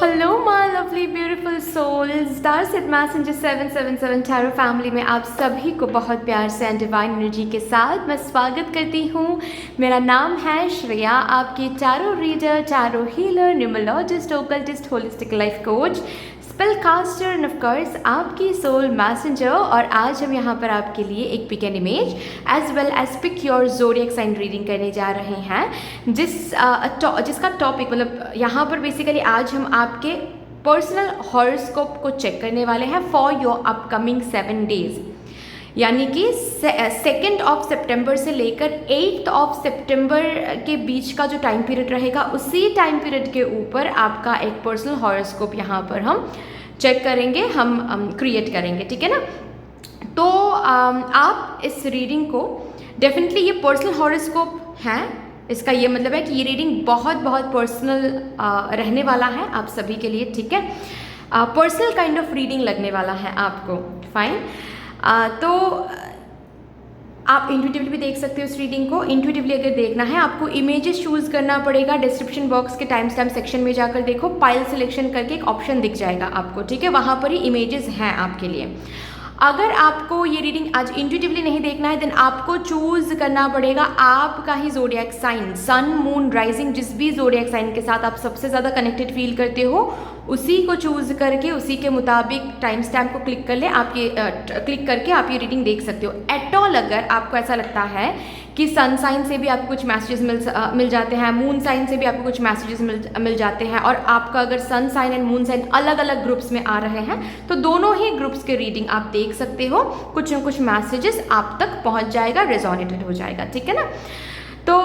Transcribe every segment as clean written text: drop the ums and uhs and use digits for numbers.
Hello my lovely beautiful souls, star set messenger 777 tarot family में आप सभी को बहुत प्यार से एंड डिवाइन एनर्जी के साथ मैं स्वागत करती हूँ। मेरा नाम है श्रेया, आपकी tarot reader, tarot healer, numerologist, occultist, holistic life coach, spell caster and of course आपकी सोल मैसेंजर। और आज हम यहाँ पर आपके लिए एक pick an image as well as pick your zodiac sign reading करने जा रहे हैं, जिसका टॉपिक मतलब यहाँ पर बेसिकली आज हम आपके पर्सनल हॉरोस्कोप को चेक करने वाले हैं फॉर योर अपकमिंग 7 डेज, यानी कि 2 सितंबर से लेकर 8 सितंबर के बीच का जो टाइम पीरियड रहेगा, उसी टाइम पीरियड के ऊपर आपका एक पर्सनल हॉरोस्कोप यहाँ पर हम चेक करेंगे, हम क्रिएट करेंगे, ठीक है ना। तो आप इस रीडिंग को डेफिनेटली, ये पर्सनल हॉरोस्कोप है, इसका ये मतलब है कि ये रीडिंग बहुत बहुत पर्सनल रहने वाला है आप सभी के लिए, ठीक है। पर्सनल काइंड ऑफ रीडिंग लगने वाला है आपको, फाइन। तो आप इंट्यूटिवली भी देख सकते हो इस रीडिंग को। इंट्यूटिवली अगर देखना है आपको इमेजेस चूज़ करना पड़ेगा। डिस्क्रिप्शन बॉक्स के टाइम स्टैम्प सेक्शन में जाकर देखो, पाइल सिलेक्शन करके एक ऑप्शन दिख जाएगा आपको, ठीक है, वहाँ पर ही इमेजेस हैं आपके लिए। अगर आपको ये रीडिंग आज इंट्यूटिवली नहीं देखना है, देन आपको चूज़ करना पड़ेगा आपका ही ज़ोडिएक साइन, सन, मून, राइजिंग, जिस भी ज़ोडिएक साइन के साथ आप सबसे ज़्यादा कनेक्टेड फील करते हो, उसी को चूज़ करके उसी के मुताबिक टाइम स्टैम्प को क्लिक कर ले, आप ये क्लिक करके आप ये रीडिंग देख सकते हो। एट ऑल अगर आपको ऐसा लगता है कि सन साइन से भी आपको कुछ मैसेजेस मिल जाते हैं, मून साइन से भी आपको कुछ मैसेजेस मिल जाते हैं, और आपका अगर sun sign and moon sign अलग अलग ग्रुप्स में आ रहे हैं, तो दोनों ही ग्रुप्स के रीडिंग आप देख सकते हो। कुछ न कुछ मैसेजेस आप तक पहुंच जाएगा, रेजोनेटेड हो जाएगा, ठीक है ना। तो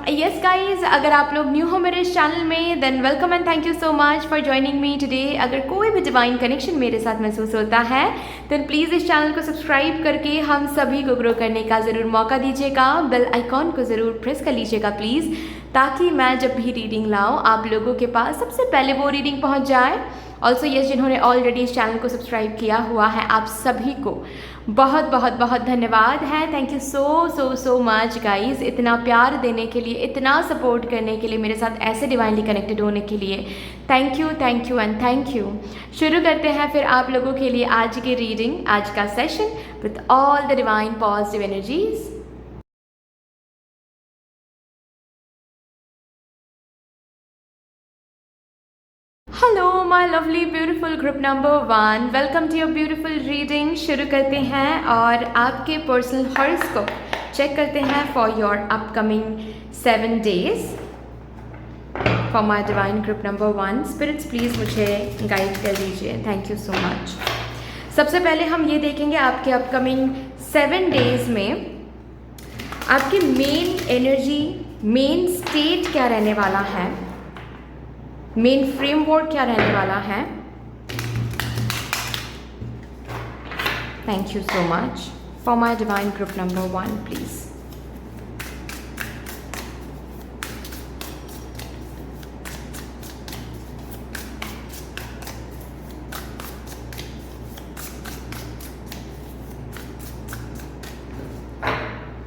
यस गाइज, अगर आप लोग न्यू हो मेरे इस चैनल में, than welcome and thank you so much for joining me today. अगर कोई भी डिवाइन कनेक्शन मेरे साथ महसूस होता है, देन प्लीज़ इस चैनल को सब्सक्राइब करके हम सभी को ग्रो करने का ज़रूर मौका दीजिएगा। बेल आइकॉन को ज़रूर प्रेस कर लीजिएगा प्लीज़, ताकि मैं जब भी रीडिंग लाऊं आप लोगों के पास सबसे पहले वो रीडिंग पहुंच जाए। ऑल्सो यस, जिन्होंने ऑलरेडी इस चैनल को सब्सक्राइब किया हुआ है, आप सभी को बहुत बहुत बहुत धन्यवाद है। Thank you so much guys, इतना प्यार देने के लिए, इतना सपोर्ट करने के लिए, मेरे साथ ऐसे डिवाइनली कनेक्टेड होने के लिए thank you and thank you. शुरू करते हैं फिर आप लोगों के लिए आज की रीडिंग, आज का session with all the divine positive energies. Hello my lovely beautiful group number 1, welcome to your beautiful reading. शुरू करते हैं और आपके पर्सनल हॉरोस्कोप चेक करते हैं for your upcoming 7 days for my divine group number 1। Spirits please मुझे guide कर दीजिए, थैंक यू सो मच। सबसे पहले हम ये देखेंगे आपके अपकमिंग 7 डेज में आपकी मेन एनर्जी, मेन स्टेट क्या रहने वाला है, मेन फ्रेमवर्क क्या रहने वाला है। Thank you so much for my divine group number 1 please.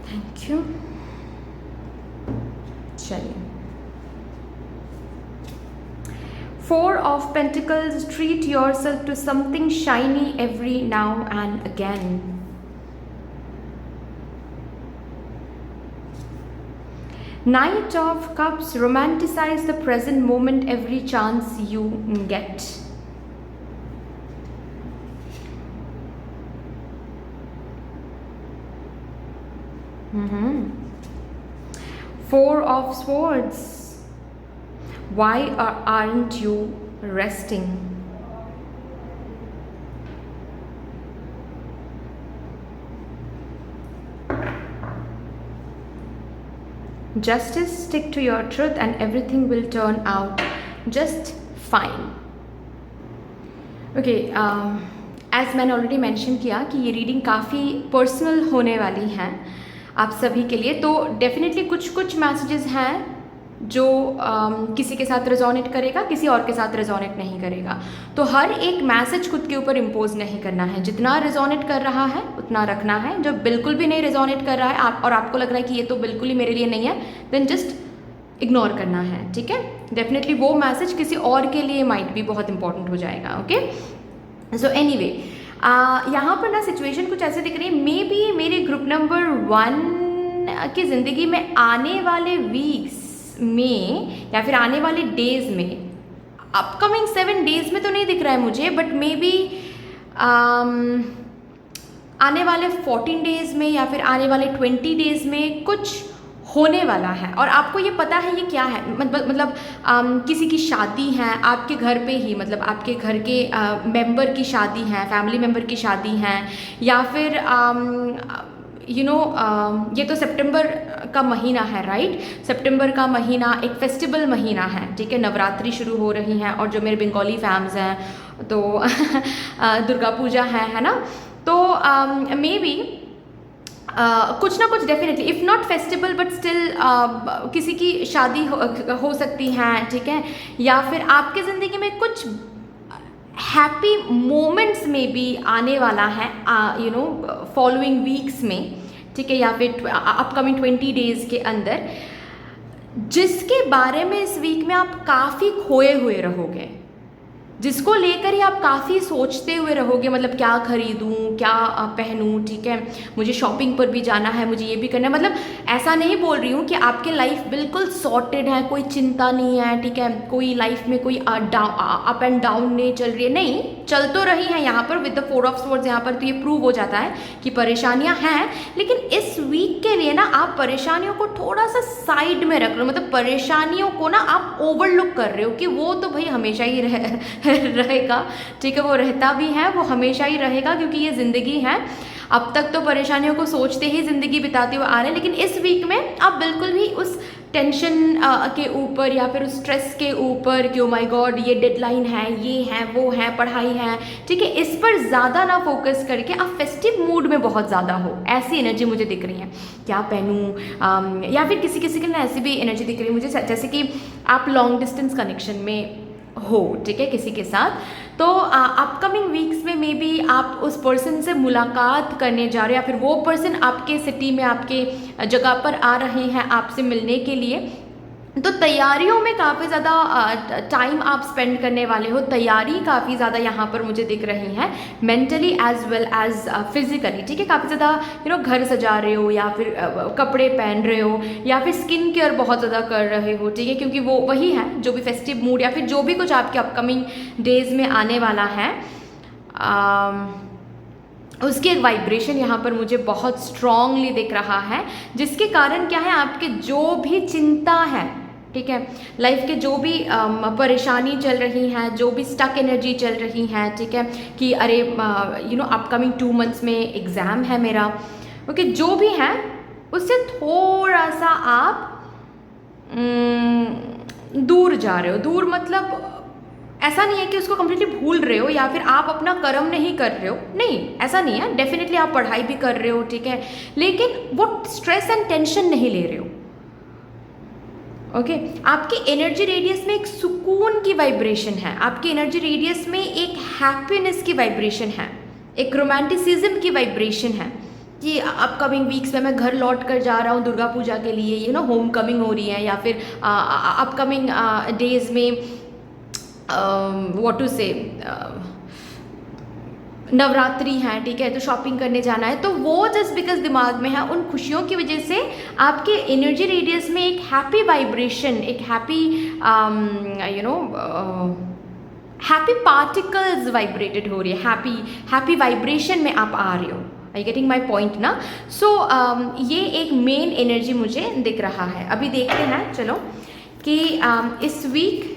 Thank you. चलिए, 4 of Pentacles, treat yourself to something shiny every now and again. Knight of Cups, romanticize the present moment every chance you get. Four of Swords, why aren't you resting? Justice, stick to your truth and everything will turn out just fine. Okay, as मैंने already mention किया कि ये reading काफ़ी personal होने वाली है आप सभी के लिए, तो डेफिनेटली कुछ मैसेजेस हैं जो किसी के साथ रेजोनेट करेगा, किसी और के साथ रेजोनेट नहीं करेगा। तो हर एक मैसेज खुद के ऊपर इम्पोज नहीं करना है, जितना रेजोनेट कर रहा है उतना रखना है। जो बिल्कुल भी नहीं रेजोनेट कर रहा है और आपको लग रहा है कि ये तो बिल्कुल ही मेरे लिए नहीं है, देन जस्ट इग्नोर करना है, ठीक है। डेफिनेटली वो मैसेज किसी और के लिए माइट भी बहुत इंपॉर्टेंट हो जाएगा। ओके, सो एनीवे यहाँ पर ना सिचुएशन कुछ ऐसे दिख रही है, मे बी मेरे ग्रुप नंबर 1 की ज़िंदगी में आने वाले वीक्स में या फिर आने वाले डेज में, अपकमिंग 7 डेज में तो नहीं दिख रहा है मुझे, बट मे बी आने वाले 14 डेज में या फिर आने वाले 20 डेज में कुछ होने वाला है। और आपको ये पता है ये क्या है, मतलब किसी की शादी है आपके घर पे ही, मतलब आपके घर के मेंबर की शादी है, फैमिली मेंबर की शादी है, या फिर ये तो सितंबर का महीना है, राइट। सितंबर का महीना एक फेस्टिवल महीना है, ठीक है। नवरात्रि शुरू हो रही हैं और जो मेरे बंगाली फैम्स हैं तो दुर्गा पूजा है ना। तो मे बी कुछ ना कुछ definitely, if not festival but still किसी की शादी हो सकती है, ठीक है। या फिर आपके ज़िंदगी में कुछ हैप्पी मोमेंट्स में भी आने वाला है फॉलोइंग वीक्स में, ठीक है, या फिर अपकमिंग 20 डेज़ के अंदर, जिसके बारे में इस वीक में आप काफ़ी खोए हुए रहोगे, जिसको लेकर ही आप काफ़ी सोचते हुए रहोगे, मतलब क्या खरीदूं, क्या पहनूं, ठीक है, मुझे शॉपिंग पर भी जाना है, मुझे ये भी करना है। मतलब ऐसा नहीं बोल रही हूँ कि आपके लाइफ बिल्कुल सॉर्टेड है, कोई चिंता नहीं है, ठीक है, कोई लाइफ में कोई अप एंड डाउन नहीं चल रही है, नहीं, चल तो रही है यहाँ पर विद द 4 ऑफ स्वॉर्ड्स। यहाँ पर तो ये प्रूव हो जाता है कि परेशानियाँ हैं, लेकिन इस वीक के लिए ना आप परेशानियों को थोड़ा सा साइड में रख रहे हो, मतलब परेशानियों को ना आप ओवरलुक कर रहे हो कि वो तो भाई हमेशा ही रहेगा, ठीक है, वो रहता भी है, वो हमेशा ही रहेगा, क्योंकि ये ज़िंदगी है। अब तक तो परेशानियों को सोचते ही ज़िंदगी बिताते हुए आ रहे हैं, लेकिन इस वीक में आप बिल्कुल भी उस टेंशन के ऊपर या फिर उस स्ट्रेस के ऊपर कि ओ माय गॉड ये डेडलाइन है, ये है, वो है, पढ़ाई है, ठीक है, इस पर ज़्यादा ना फोकस करके आप फेस्टिव मूड में बहुत ज़्यादा हो, ऐसी एनर्जी मुझे दिख रही है। क्या पहनूं, या फिर किसी किसी के ना ऐसी भी एनर्जी दिख रही है मुझे, जैसे कि आप लॉन्ग डिस्टेंस कनेक्शन में हो, ठीक है, किसी के साथ। तो अपकमिंग वीक्स में मे बी आप उस पर्सन से मुलाकात करने जा रहे हो, या फिर वो पर्सन आपके सिटी में, आपके जगह पर आ रहे हैं आपसे मिलने के लिए। तो तैयारियों में काफ़ी ज़्यादा टाइम आप स्पेंड करने वाले हो, तैयारी काफ़ी ज़्यादा यहाँ पर मुझे दिख रही है, mentally as well as physically, ठीक है। काफ़ी ज़्यादा घर सजा रहे हो, या फिर कपड़े पहन रहे हो, या फिर स्किन केयर बहुत ज़्यादा कर रहे हो, ठीक है, क्योंकि वो वही है जो भी फेस्टिव मूड या फिर जो भी कुछ आपके अपकमिंग डेज में आने वाला है, उसकी एक वाइब्रेशन यहाँ पर मुझे बहुत स्ट्रांगली दिख रहा है, जिसके कारण क्या है, आपके जो भी चिंता है, ठीक है, लाइफ के जो भी परेशानी चल रही हैं, जो भी स्टक एनर्जी चल रही हैं, ठीक है, कि अरे अपकमिंग 2 मंथ्स में एग्ज़ाम है मेरा, ओके, जो भी है उससे थोड़ा सा आप दूर जा रहे हो। दूर मतलब ऐसा नहीं है कि उसको कम्प्लीटली भूल रहे हो या फिर आप अपना कर्म नहीं कर रहे हो, नहीं, ऐसा नहीं है। डेफिनेटली आप पढ़ाई भी कर रहे हो, ठीक है, लेकिन वो स्ट्रेस एंड टेंशन नहीं ले रहे हो। ओके, आपकी एनर्जी रेडियस में एक सुकून की वाइब्रेशन है, आपकी एनर्जी रेडियस में एक हैप्पीनेस की वाइब्रेशन है, एक रोमांटिसिज्म की वाइब्रेशन है कि अपकमिंग वीक्स में मैं घर लौट कर जा रहा हूँ दुर्गा पूजा के लिए, होम कमिंग हो रही है, या फिर अपकमिंग डेज में व्हाट टू से नवरात्रि हैं, ठीक है, तो शॉपिंग करने जाना है। तो वो जस्ट बिकॉज दिमाग में है, उन खुशियों की वजह से आपके एनर्जी रेडियस में एक हैप्पी वाइब्रेशन, एक हैप्पी हैप्पी पार्टिकल्स वाइब्रेटेड हो रही है, हैप्पी वाइब्रेशन में आप आ रहे हो। आई गेटिंग माई पॉइंट ना। सो ये एक मेन एनर्जी मुझे दिख रहा है। अभी देखते हैं चलो कि इस वीक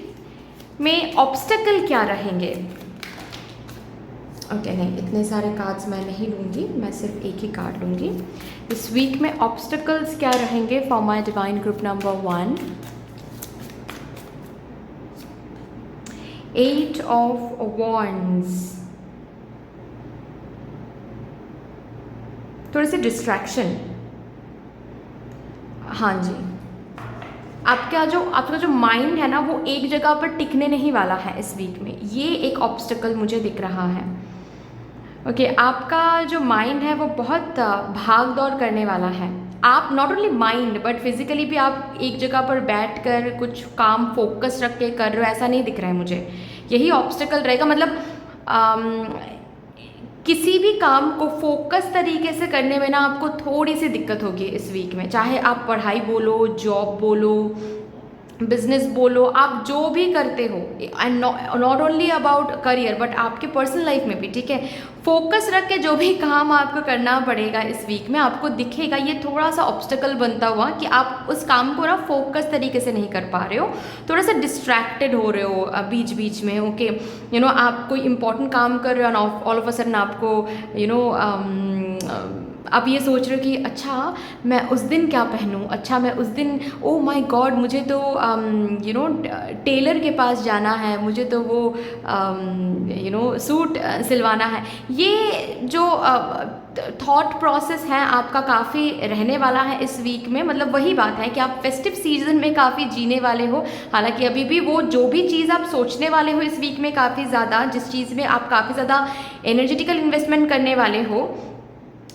में ऑब्स्टेकल क्या रहेंगे। ओके, नहीं, इतने सारे कार्ड्स मैं नहीं लूँगी, मैं सिर्फ एक ही कार्ड लूँगी। इस वीक में ऑब्स्टेकल्स क्या रहेंगे for my divine group number 1। 8 of wands, थोड़ी सी डिस्ट्रैक्शन, हाँ जी, आपका जो माइंड है ना वो एक जगह पर टिकने नहीं वाला है इस वीक में, ये एक ऑब्स्टेकल मुझे दिख रहा है। ओके, आपका जो माइंड है वो बहुत भाग दौड़ करने वाला है आप not only mind but physically भी आप एक जगह पर बैठ कर कुछ काम फोकस रख के कर रहे हो, ऐसा नहीं दिख रहा है मुझे। यही ऑब्स्टिकल रहेगा, मतलब किसी भी काम को फोकस तरीके से करने में ना आपको थोड़ी सी दिक्कत होगी इस वीक में। चाहे आप पढ़ाई बोलो, जॉब बोलो, बिजनेस बोलो, आप जो भी करते हो, and not only about career but आपके पर्सनल लाइफ में भी, ठीक है, फोकस रख के जो भी काम आपको करना पड़ेगा इस वीक में, आपको दिखेगा ये थोड़ा सा ऑब्स्टिकल बनता हुआ कि आप उस काम को ना फोकस तरीके से नहीं कर पा रहे हो, थोड़ा सा डिस्ट्रैक्टेड हो रहे हो बीच बीच में। ओके, यू नो आप कोई इंपॉर्टेंट काम कर रहे हो और ऑल ऑफ अ सडन आपको यू नो आप ये सोच रहे हो कि अच्छा मैं उस दिन क्या पहनूं, अच्छा मैं उस दिन ओ माय गॉड मुझे तो यू नो टेलर के पास जाना है, मुझे तो वो यू नो सूट सिलवाना है। ये जो थॉट प्रोसेस है आपका काफ़ी रहने वाला है इस वीक में। मतलब वही बात है कि आप फेस्टिव सीजन में काफ़ी जीने वाले हो। हालांकि अभी भी वो जो भी चीज़ आप सोचने वाले हो इस वीक में काफ़ी ज़्यादा, जिस चीज़ में आप काफ़ी ज़्यादा एनर्जेटिकल इन्वेस्टमेंट करने वाले हो,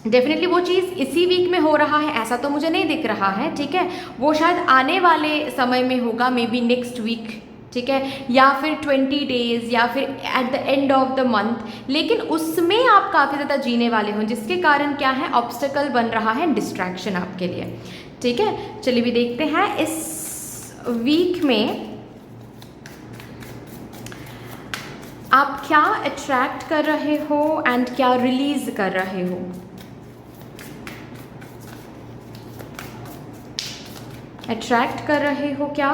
डेफिनेटली वो चीज़ इसी वीक में हो रहा है ऐसा तो मुझे नहीं दिख रहा है, ठीक है। वो शायद आने वाले समय में होगा, मे बी नेक्स्ट वीक, ठीक है, या फिर 20 डेज या फिर at the end of the month, लेकिन उसमें आप काफ़ी ज़्यादा जीने वाले हो, जिसके कारण क्या है, ऑब्स्टिकल बन रहा है, डिस्ट्रैक्शन आपके लिए, ठीक है। चलिए भी देखते हैं इस वीक में आप क्या अट्रैक्ट कर रहे हो एंड क्या रिलीज कर रहे हो। अट्रैक्ट कर रहे हो क्या,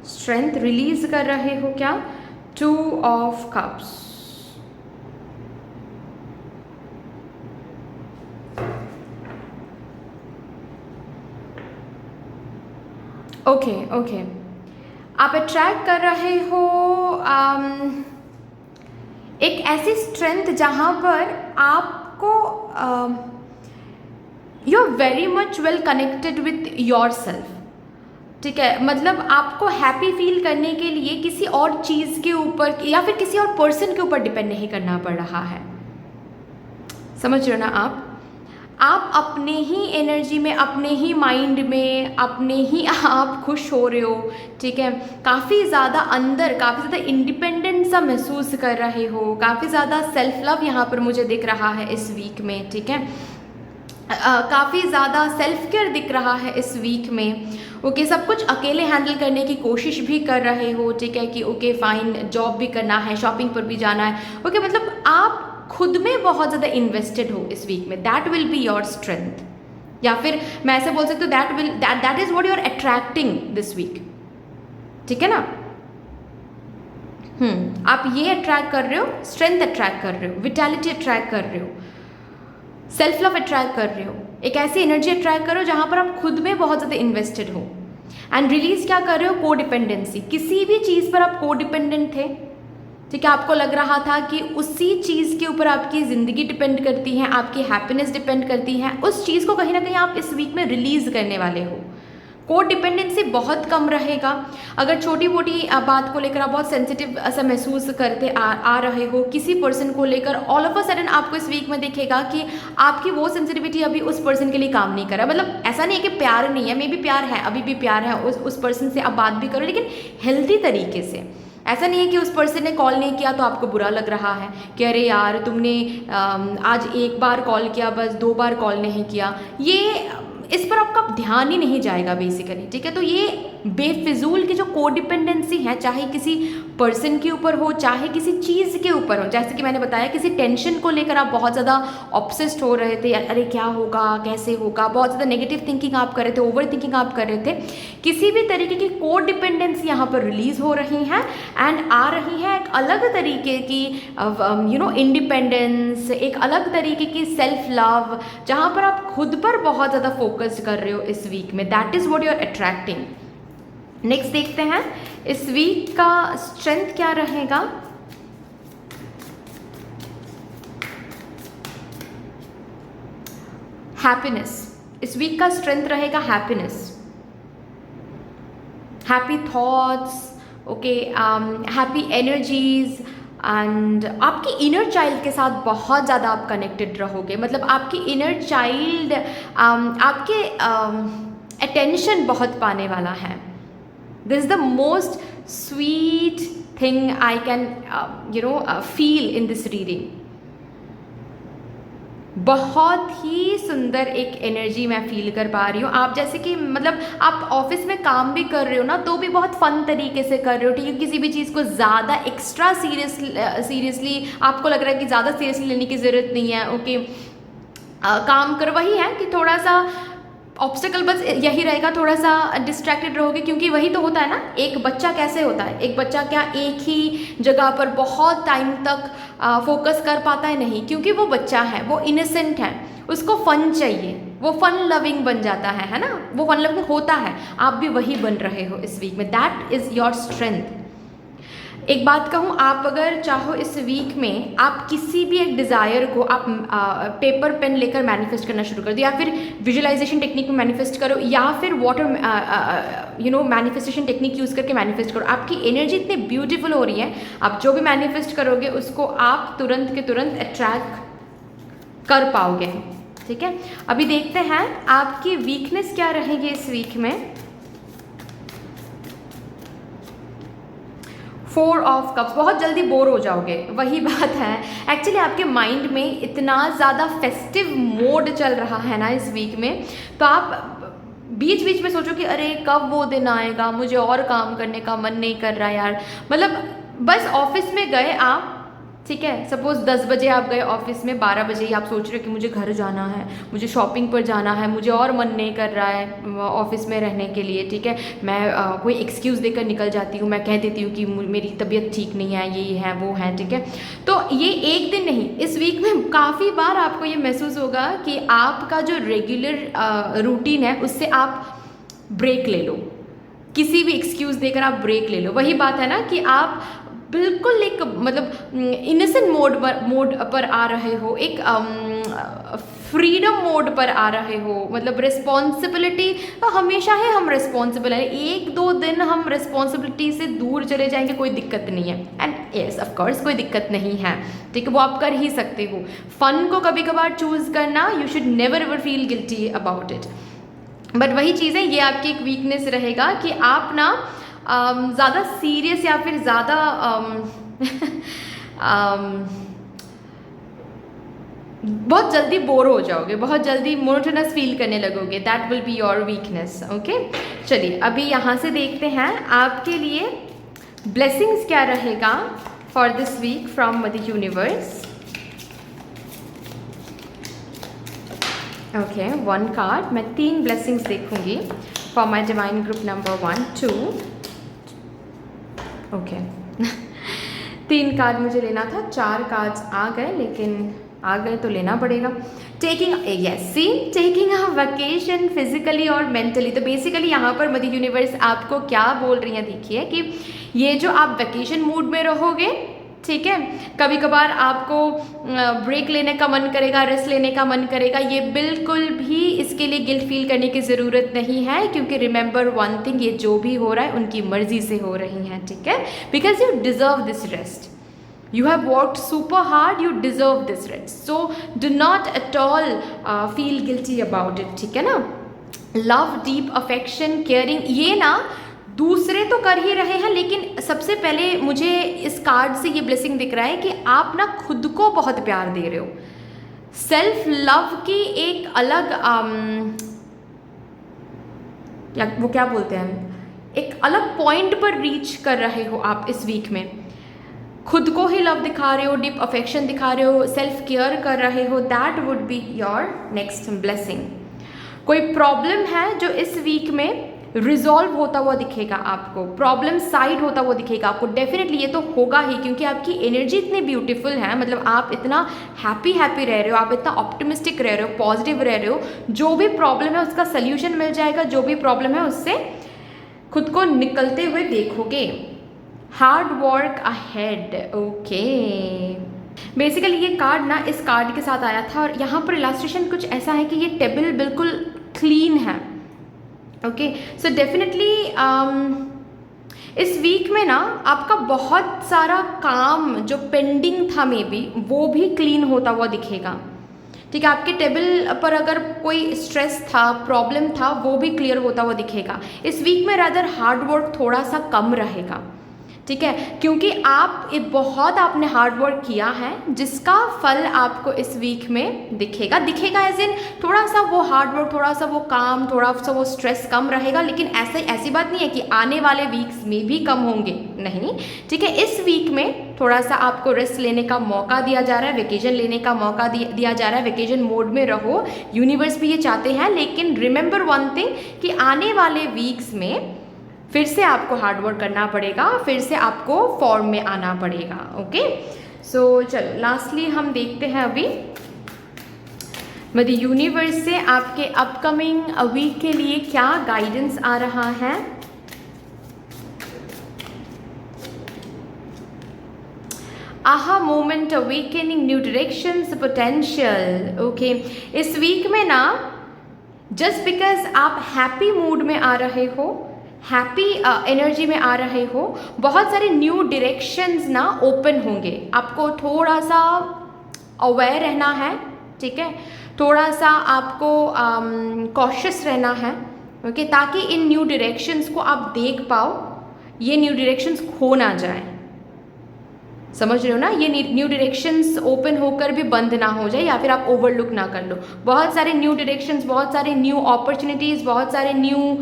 स्ट्रेंथ रिलीज कर रहे हो क्या, 2 ऑफ कप्स, ओके ओके, आप अट्रैक्ट कर रहे हो एक ऐसी स्ट्रेंथ जहाँ पर आपको you are very much well connected with your self, ठीक है। मतलब आपको हैप्पी फील करने के लिए किसी और चीज़ के ऊपर या फिर किसी और पर्सन के ऊपर डिपेंड नहीं करना पड़ रहा है, समझ रहे हो ना आप अपने ही एनर्जी में, अपने ही माइंड में, अपने ही आप खुश हो रहे हो, ठीक है। काफ़ी ज़्यादा अंदर, काफ़ी ज़्यादा इंडिपेंडेंट सा महसूस कर रहे हो, काफ़ी ज़्यादा सेल्फ लव यहाँ पर मुझे दिख रहा है इस वीक में, ठीक है। काफ़ी ज़्यादा सेल्फ केयर दिख रहा है इस वीक में। ओके, सब कुछ अकेले हैंडल करने की कोशिश भी कर रहे हो, ठीक है, कि ओके फाइन, जॉब भी करना है, शॉपिंग पर भी जाना है, ओके, मतलब आप खुद में बहुत ज़्यादा इन्वेस्टेड हो इस वीक में, that will be your strength, या फिर मैं ऐसे बोल सकती हूँ that is what you are attracting this week, ठीक है ना। आप ये अट्रैक्ट कर रहे हो, स्ट्रेंथ अट्रैक्ट कर रहे हो, विटैलिटी अट्रैक्ट कर रहे हो, सेल्फ लव अट्रैक्ट कर रहे हो, एक ऐसी एनर्जी अट्रैक्ट करो जहाँ पर आप खुद में बहुत ज़्यादा इन्वेस्टेड हो। एंड रिलीज क्या कर रहे हो, को डिपेंडेंसी, किसी भी चीज़ पर आप को डिपेंडेंट थे, ठीक है, आपको लग रहा था कि उसी चीज़ के ऊपर आपकी ज़िंदगी डिपेंड करती है, आपकी हैप्पीनेस डिपेंड करती है, उस चीज़ को कहीं ना कहीं आप इस वीक में रिलीज़ करने वाले हो। को डिपेंडेंसी बहुत कम रहेगा। अगर छोटी मोटी बात को लेकर आप बहुत सेंसिटिव ऐसा महसूस करते आ रहे हो किसी पर्सन को लेकर, ऑल ऑफ अ सडन आपको इस वीक में दिखेगा कि आपकी वो सेंसिटिविटी अभी उस पर्सन के लिए काम नहीं कर रहा। मतलब ऐसा नहीं है कि प्यार नहीं है, मे भी प्यार है, अभी भी प्यार है, उस पर्सन से आप बात भी करो, लेकिन हेल्दी तरीके से। ऐसा नहीं है कि उस पर्सन ने कॉल नहीं किया तो आपको बुरा लग रहा है कि अरे यार तुमने आज एक बार कॉल किया, बस 2 बार कॉल नहीं किया, ये इस पर आपका ध्यान ही नहीं जाएगा बेसिकली, ठीक है। तो ये बेफिजूल की जो कोडिपेंडेंसी है, चाहे किसी पर्सन के ऊपर हो, चाहे किसी चीज़ के ऊपर हो, जैसे कि मैंने बताया किसी टेंशन को लेकर आप बहुत ज़्यादा ऑब्सेस्ड हो रहे थे, अरे क्या होगा, कैसे होगा, बहुत ज़्यादा नेगेटिव थिंकिंग आप कर रहे थे, ओवर थिंकिंग आप कर रहे थे, किसी भी तरीके की कोडिपेंडेंसी यहाँ पर रिलीज़ हो रही है एंड आ रही है एक अलग तरीके की इंडिपेंडेंस, एक अलग तरीके की सेल्फ लव, जहाँ पर आप खुद पर बहुत ज़्यादा फोकस कर रहे हो इस वीक में। That is what you are attracting. Next देखते हैं इस वीक का स्ट्रेंथ क्या रहेगा। हैप्पीनेस, इस वीक का स्ट्रेंथ रहेगा happiness, happy thoughts, okay, happy energies, and आपकी इनर चाइल्ड के साथ बहुत ज़्यादा आप कनेक्टेड रहोगे, मतलब आपकी इनर चाइल्ड आपके अटेंशन बहुत पाने वाला है. This is the most sweet thing I can feel in this reading. बहुत ही सुंदर एक एनर्जी मैं फील कर पा रही हूँ. आप जैसे कि मतलब आप ऑफिस में काम भी कर रहे हो ना, तो भी बहुत फन तरीके से कर रहे हो, ठीक है. किसी भी चीज़ को ज़्यादा एक्स्ट्रा सीरियसली आपको लग रहा है कि ज़्यादा सीरियसली लेने की ज़रूरत नहीं है. ओके, काम कर वही है कि थोड़ा सा ऑब्स्टिकल बस यही रहेगा, थोड़ा सा डिस्ट्रैक्टेड रहोगे, क्योंकि वही तो होता है ना. एक बच्चा कैसे होता है, एक बच्चा क्या एक ही जगह पर बहुत टाइम तक फोकस कर पाता है? नहीं, क्योंकि वो बच्चा है, वो इनोसेंट है, उसको फन चाहिए, वो फन लविंग बन जाता है ना, वो फन लविंग होता है. आप भी वही बन रहे हो इस वीक में. That is your strength. एक बात कहूँ, आप अगर चाहो इस वीक में आप किसी भी एक डिज़ायर को आप पेपर पेन लेकर मैनिफेस्ट करना शुरू कर दो, या फिर विजुअलाइजेशन टेक्निक में मैनिफेस्ट करो, या फिर वाटर मैनिफेस्टेशन टेक्निक यूज़ करके मैनिफेस्ट करो. आपकी एनर्जी इतनी ब्यूटीफुल हो रही है, आप जो भी मैनिफेस्ट करोगे उसको आप तुरंत के तुरंत अट्रैक्ट कर पाओगे, ठीक है. अभी देखते हैं आपकी वीकनेस क्या रहेगी इस वीक में. 4 ऑफ कप्स. बहुत जल्दी बोर हो जाओगे, वही बात है. एक्चुअली आपके माइंड में इतना ज़्यादा फेस्टिव मोड चल रहा है ना इस वीक में, तो आप बीच बीच में सोचो कि अरे कब वो दिन आएगा, मुझे और काम करने का मन नहीं कर रहा यार. मतलब बस ऑफिस में गए आप, ठीक है, सपोज़ 10 बजे आप गए ऑफिस में, 12 बजे ही आप सोच रहे हो कि मुझे घर जाना है, मुझे शॉपिंग पर जाना है, मुझे और मन नहीं कर रहा है ऑफिस में रहने के लिए, ठीक है. मैं कोई एक्सक्यूज़ देकर निकल जाती हूँ, मैं कह देती हूँ कि मेरी तबीयत ठीक नहीं है, ये है वो है, ठीक है. तो ये एक दिन नहीं, इस वीक में काफ़ी बार आपको ये महसूस होगा कि आपका जो रेगुलर रूटीन है उससे आप ब्रेक ले लो, किसी भी एक्सक्यूज़ देकर आप ब्रेक ले लो. वही बात है ना कि आप बिल्कुल एक मतलब इनोसेंट मोड पर आ रहे हो, एक फ्रीडम मोड पर आ रहे हो. मतलब रिस्पॉन्सिबिलिटी हमेशा है, हम रिस्पॉन्सिबल हैं. 1-2 दिन हम रिस्पॉन्सिबिलिटी से दूर चले जाएंगे, कोई दिक्कत नहीं है. एंड येस ऑफ कोर्स कोई दिक्कत नहीं है, ठीक है, वो आप कर ही सकते हो. फन को कभी कभार चूज़ करना, you should never ever feel guilty about it. But वही चीज़ है, ये आपकी एक वीकनेस रहेगा कि आप ना ज़्यादा सीरियस या फिर ज़्यादा बहुत जल्दी बोर हो जाओगे, बहुत जल्दी मोनोटोनस फील करने लगोगे. That will be your weakness. Okay, चलिए अभी यहाँ से देखते हैं आपके लिए ब्लेसिंग्स क्या रहेगा for this week from mother universe. Okay, 1 card. मैं 3 ब्लेसिंग्स देखूंगी for my divine group number 1, 2. Okay 3 card मुझे लेना था, 4 कार्ड्स आ गए, लेकिन आ गए तो लेना पड़ेगा. Taking taking a vacation physically और मेंटली. तो बेसिकली यहाँ पर मदर यूनिवर्स आपको क्या बोल रही है, देखिए कि ये जो आप वैकेशन मूड में रहोगे, ठीक है, कभी कभार आपको ब्रेक लेने का मन करेगा, रेस्ट लेने का मन करेगा, ये बिल्कुल भी इसके लिए गिल्ट फील करने की ज़रूरत नहीं है, क्योंकि रिमेंबर वन थिंग, ये जो भी हो रहा है उनकी मर्जी से हो रही हैं, ठीक है. Because you deserve this rest, you have worked super hard, you deserve this rest, so do not at all feel guilty about it, ठीक है ना. love, deep affection, caring, ये ना दूसरे तो कर ही रहे हैं, लेकिन सबसे पहले मुझे इस कार्ड से ये ब्लेसिंग दिख रहा है कि आप ना खुद को बहुत प्यार दे रहे हो. सेल्फ लव की एक अलग या वो क्या बोलते हैं, एक अलग पॉइंट पर रीच कर रहे हो आप इस वीक में. खुद को ही लव दिखा रहे हो, डीप अफेक्शन दिखा रहे हो, सेल्फ केयर कर रहे हो. That would be your next blessing. कोई प्रॉब्लम है जो इस वीक में रिजॉल्व होता हुआ दिखेगा आपको, प्रॉब्लम साइड होता हुआ दिखेगा आपको. डेफिनेटली ये तो होगा ही, क्योंकि आपकी एनर्जी इतनी ब्यूटीफुल है, मतलब आप इतना हैप्पी रह रहे हो, आप इतना ऑप्टिमिस्टिक रह रहे हो, पॉजिटिव रह रहे हो. जो भी प्रॉब्लम है उसका सल्यूशन मिल जाएगा, जो भी प्रॉब्लम है उससे खुद को निकलते हुए देखोगे. Hard work ahead. Okay, basically ये कार्ड ना इस कार्ड के साथ आया था, और यहाँ पर इलास्ट्रेशन कुछ ऐसा है कि ये टेबल बिल्कुल क्लीन है. ओके, सो डेफिनेटली इस वीक में ना आपका बहुत सारा काम जो पेंडिंग था मे बी वो भी क्लीन होता हुआ दिखेगा। ठीक है, आपके टेबल पर अगर कोई स्ट्रेस था, प्रॉब्लम था, वो भी क्लियर होता हुआ दिखेगा। इस वीक में रादर हार्ड वर्क थोड़ा सा कम रहेगा। ठीक है, क्योंकि आप बहुत आपने हार्ड वर्क किया है जिसका फल आपको इस वीक में दिखेगा एज इन थोड़ा सा वो हार्ड वर्क, थोड़ा सा वो काम, थोड़ा सा वो स्ट्रेस कम रहेगा। लेकिन ऐसी बात नहीं है कि आने वाले वीक्स में भी कम होंगे, नहीं। ठीक है, इस वीक में थोड़ा सा आपको रेस्ट लेने का मौका दिया जा रहा है, वेकेशन लेने का मौका दिया जा रहा है। वेकेशन मोड में रहो, यूनिवर्स भी ये चाहते हैं। लेकिन रिमेंबर वन थिंग कि आने वाले वीक्स में फिर से आपको हार्ड वर्क करना पड़ेगा, फिर से आपको फॉर्म में आना पड़ेगा। ओके, सो चलो लास्टली हम देखते हैं अभी मध्य यूनिवर्स से आपके अपकमिंग वीक के लिए क्या गाइडेंस आ रहा है। Aha moment, awakening, new directions, potential. Okay, इस वीक में ना जस्ट बिकॉज आप हैप्पी मूड में आ रहे हो, हैप्पी एनर्जी में आ रहे हो, बहुत सारे न्यू डायरेक्शंस ना ओपन होंगे। आपको थोड़ा सा अवेयर रहना है। ठीक है, थोड़ा सा आपको कॉशियस रहना है। ओके, ताकि इन न्यू डायरेक्शंस को आप देख पाओ, ये न्यू डायरेक्शंस खो ना जाए। समझ रहे हो ना, ये न्यू डायरेक्शंस ओपन होकर भी बंद ना हो जाए या फिर आप ओवरलुक ना कर लो। बहुत सारे न्यू डायरेक्शंस, बहुत सारे न्यू अपॉर्चुनिटीज़, बहुत सारे न्यू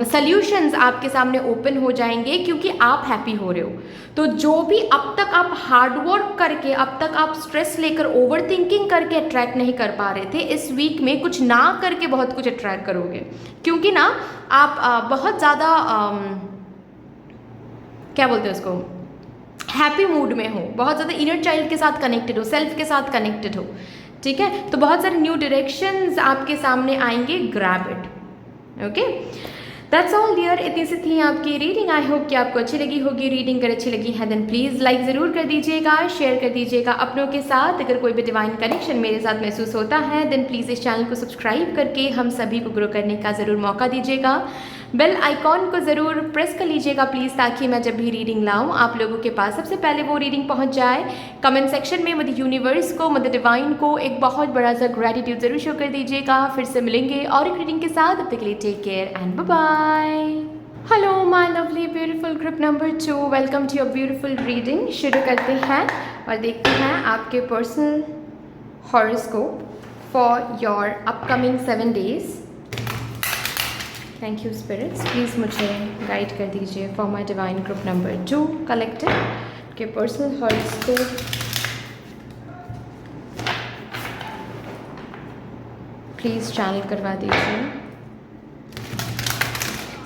सल्यूशंस आपके सामने ओपन हो जाएंगे क्योंकि आप हैप्पी हो रहे हो। तो जो भी अब तक आप हार्ड वर्क करके, अब तक आप स्ट्रेस लेकर, ओवर थिंकिंग करके अट्रैक्ट नहीं कर पा रहे थे, इस वीक में कुछ ना करके बहुत कुछ अट्रैक्ट करोगे। क्योंकि ना आप बहुत ज़्यादा क्या बोलते हैं उसको, हैप्पी मूड में हो, बहुत ज़्यादा इनर चाइल्ड के साथ कनेक्टेड हो, सेल्फ के साथ कनेक्टेड हो। ठीक है, तो बहुत सारे न्यू डायरेक्शंस आपके सामने आएंगे, grab it. Okay, that's all dear. इतनी सी थी आपकी रीडिंग। आई होप कि आपको अच्छी लगी होगी रीडिंग। अगर अच्छी लगी है देन प्लीज़ लाइक ज़रूर कर दीजिएगा, शेयर कर दीजिएगा अपनों के साथ। अगर कोई भी डिवाइन कनेक्शन मेरे साथ महसूस होता है देन प्लीज़ इस चैनल को सब्सक्राइब करके हम सभी को ग्रो करने का ज़रूर मौका दीजिएगा। बेल आइकॉन को ज़रूर प्रेस कर लीजिएगा प्लीज़, ताकि मैं जब भी रीडिंग लाऊं आप लोगों के पास सबसे पहले वो रीडिंग पहुंच जाए। कमेंट सेक्शन में मदर यूनिवर्स को, मदर डिवाइन को एक बहुत बड़ा सा ग्रेटिट्यूड ज़रूर शो कर दीजिएगा। फिर से मिलेंगे और एक रीडिंग के साथ, तब तक के लिए take care and bye bye. Hello my lovely beautiful group number 2, welcome to your beautiful reading. शुरू करते हैं और देखते हैं आपके personal horoscope for your upcoming 7 days. Thank you spirits, please मुझे गाइड कर दीजिए for my divine group number 2 collective के पर्सनल हॉरोस्कोप। प्लीज़ चैनल करवा दीजिए।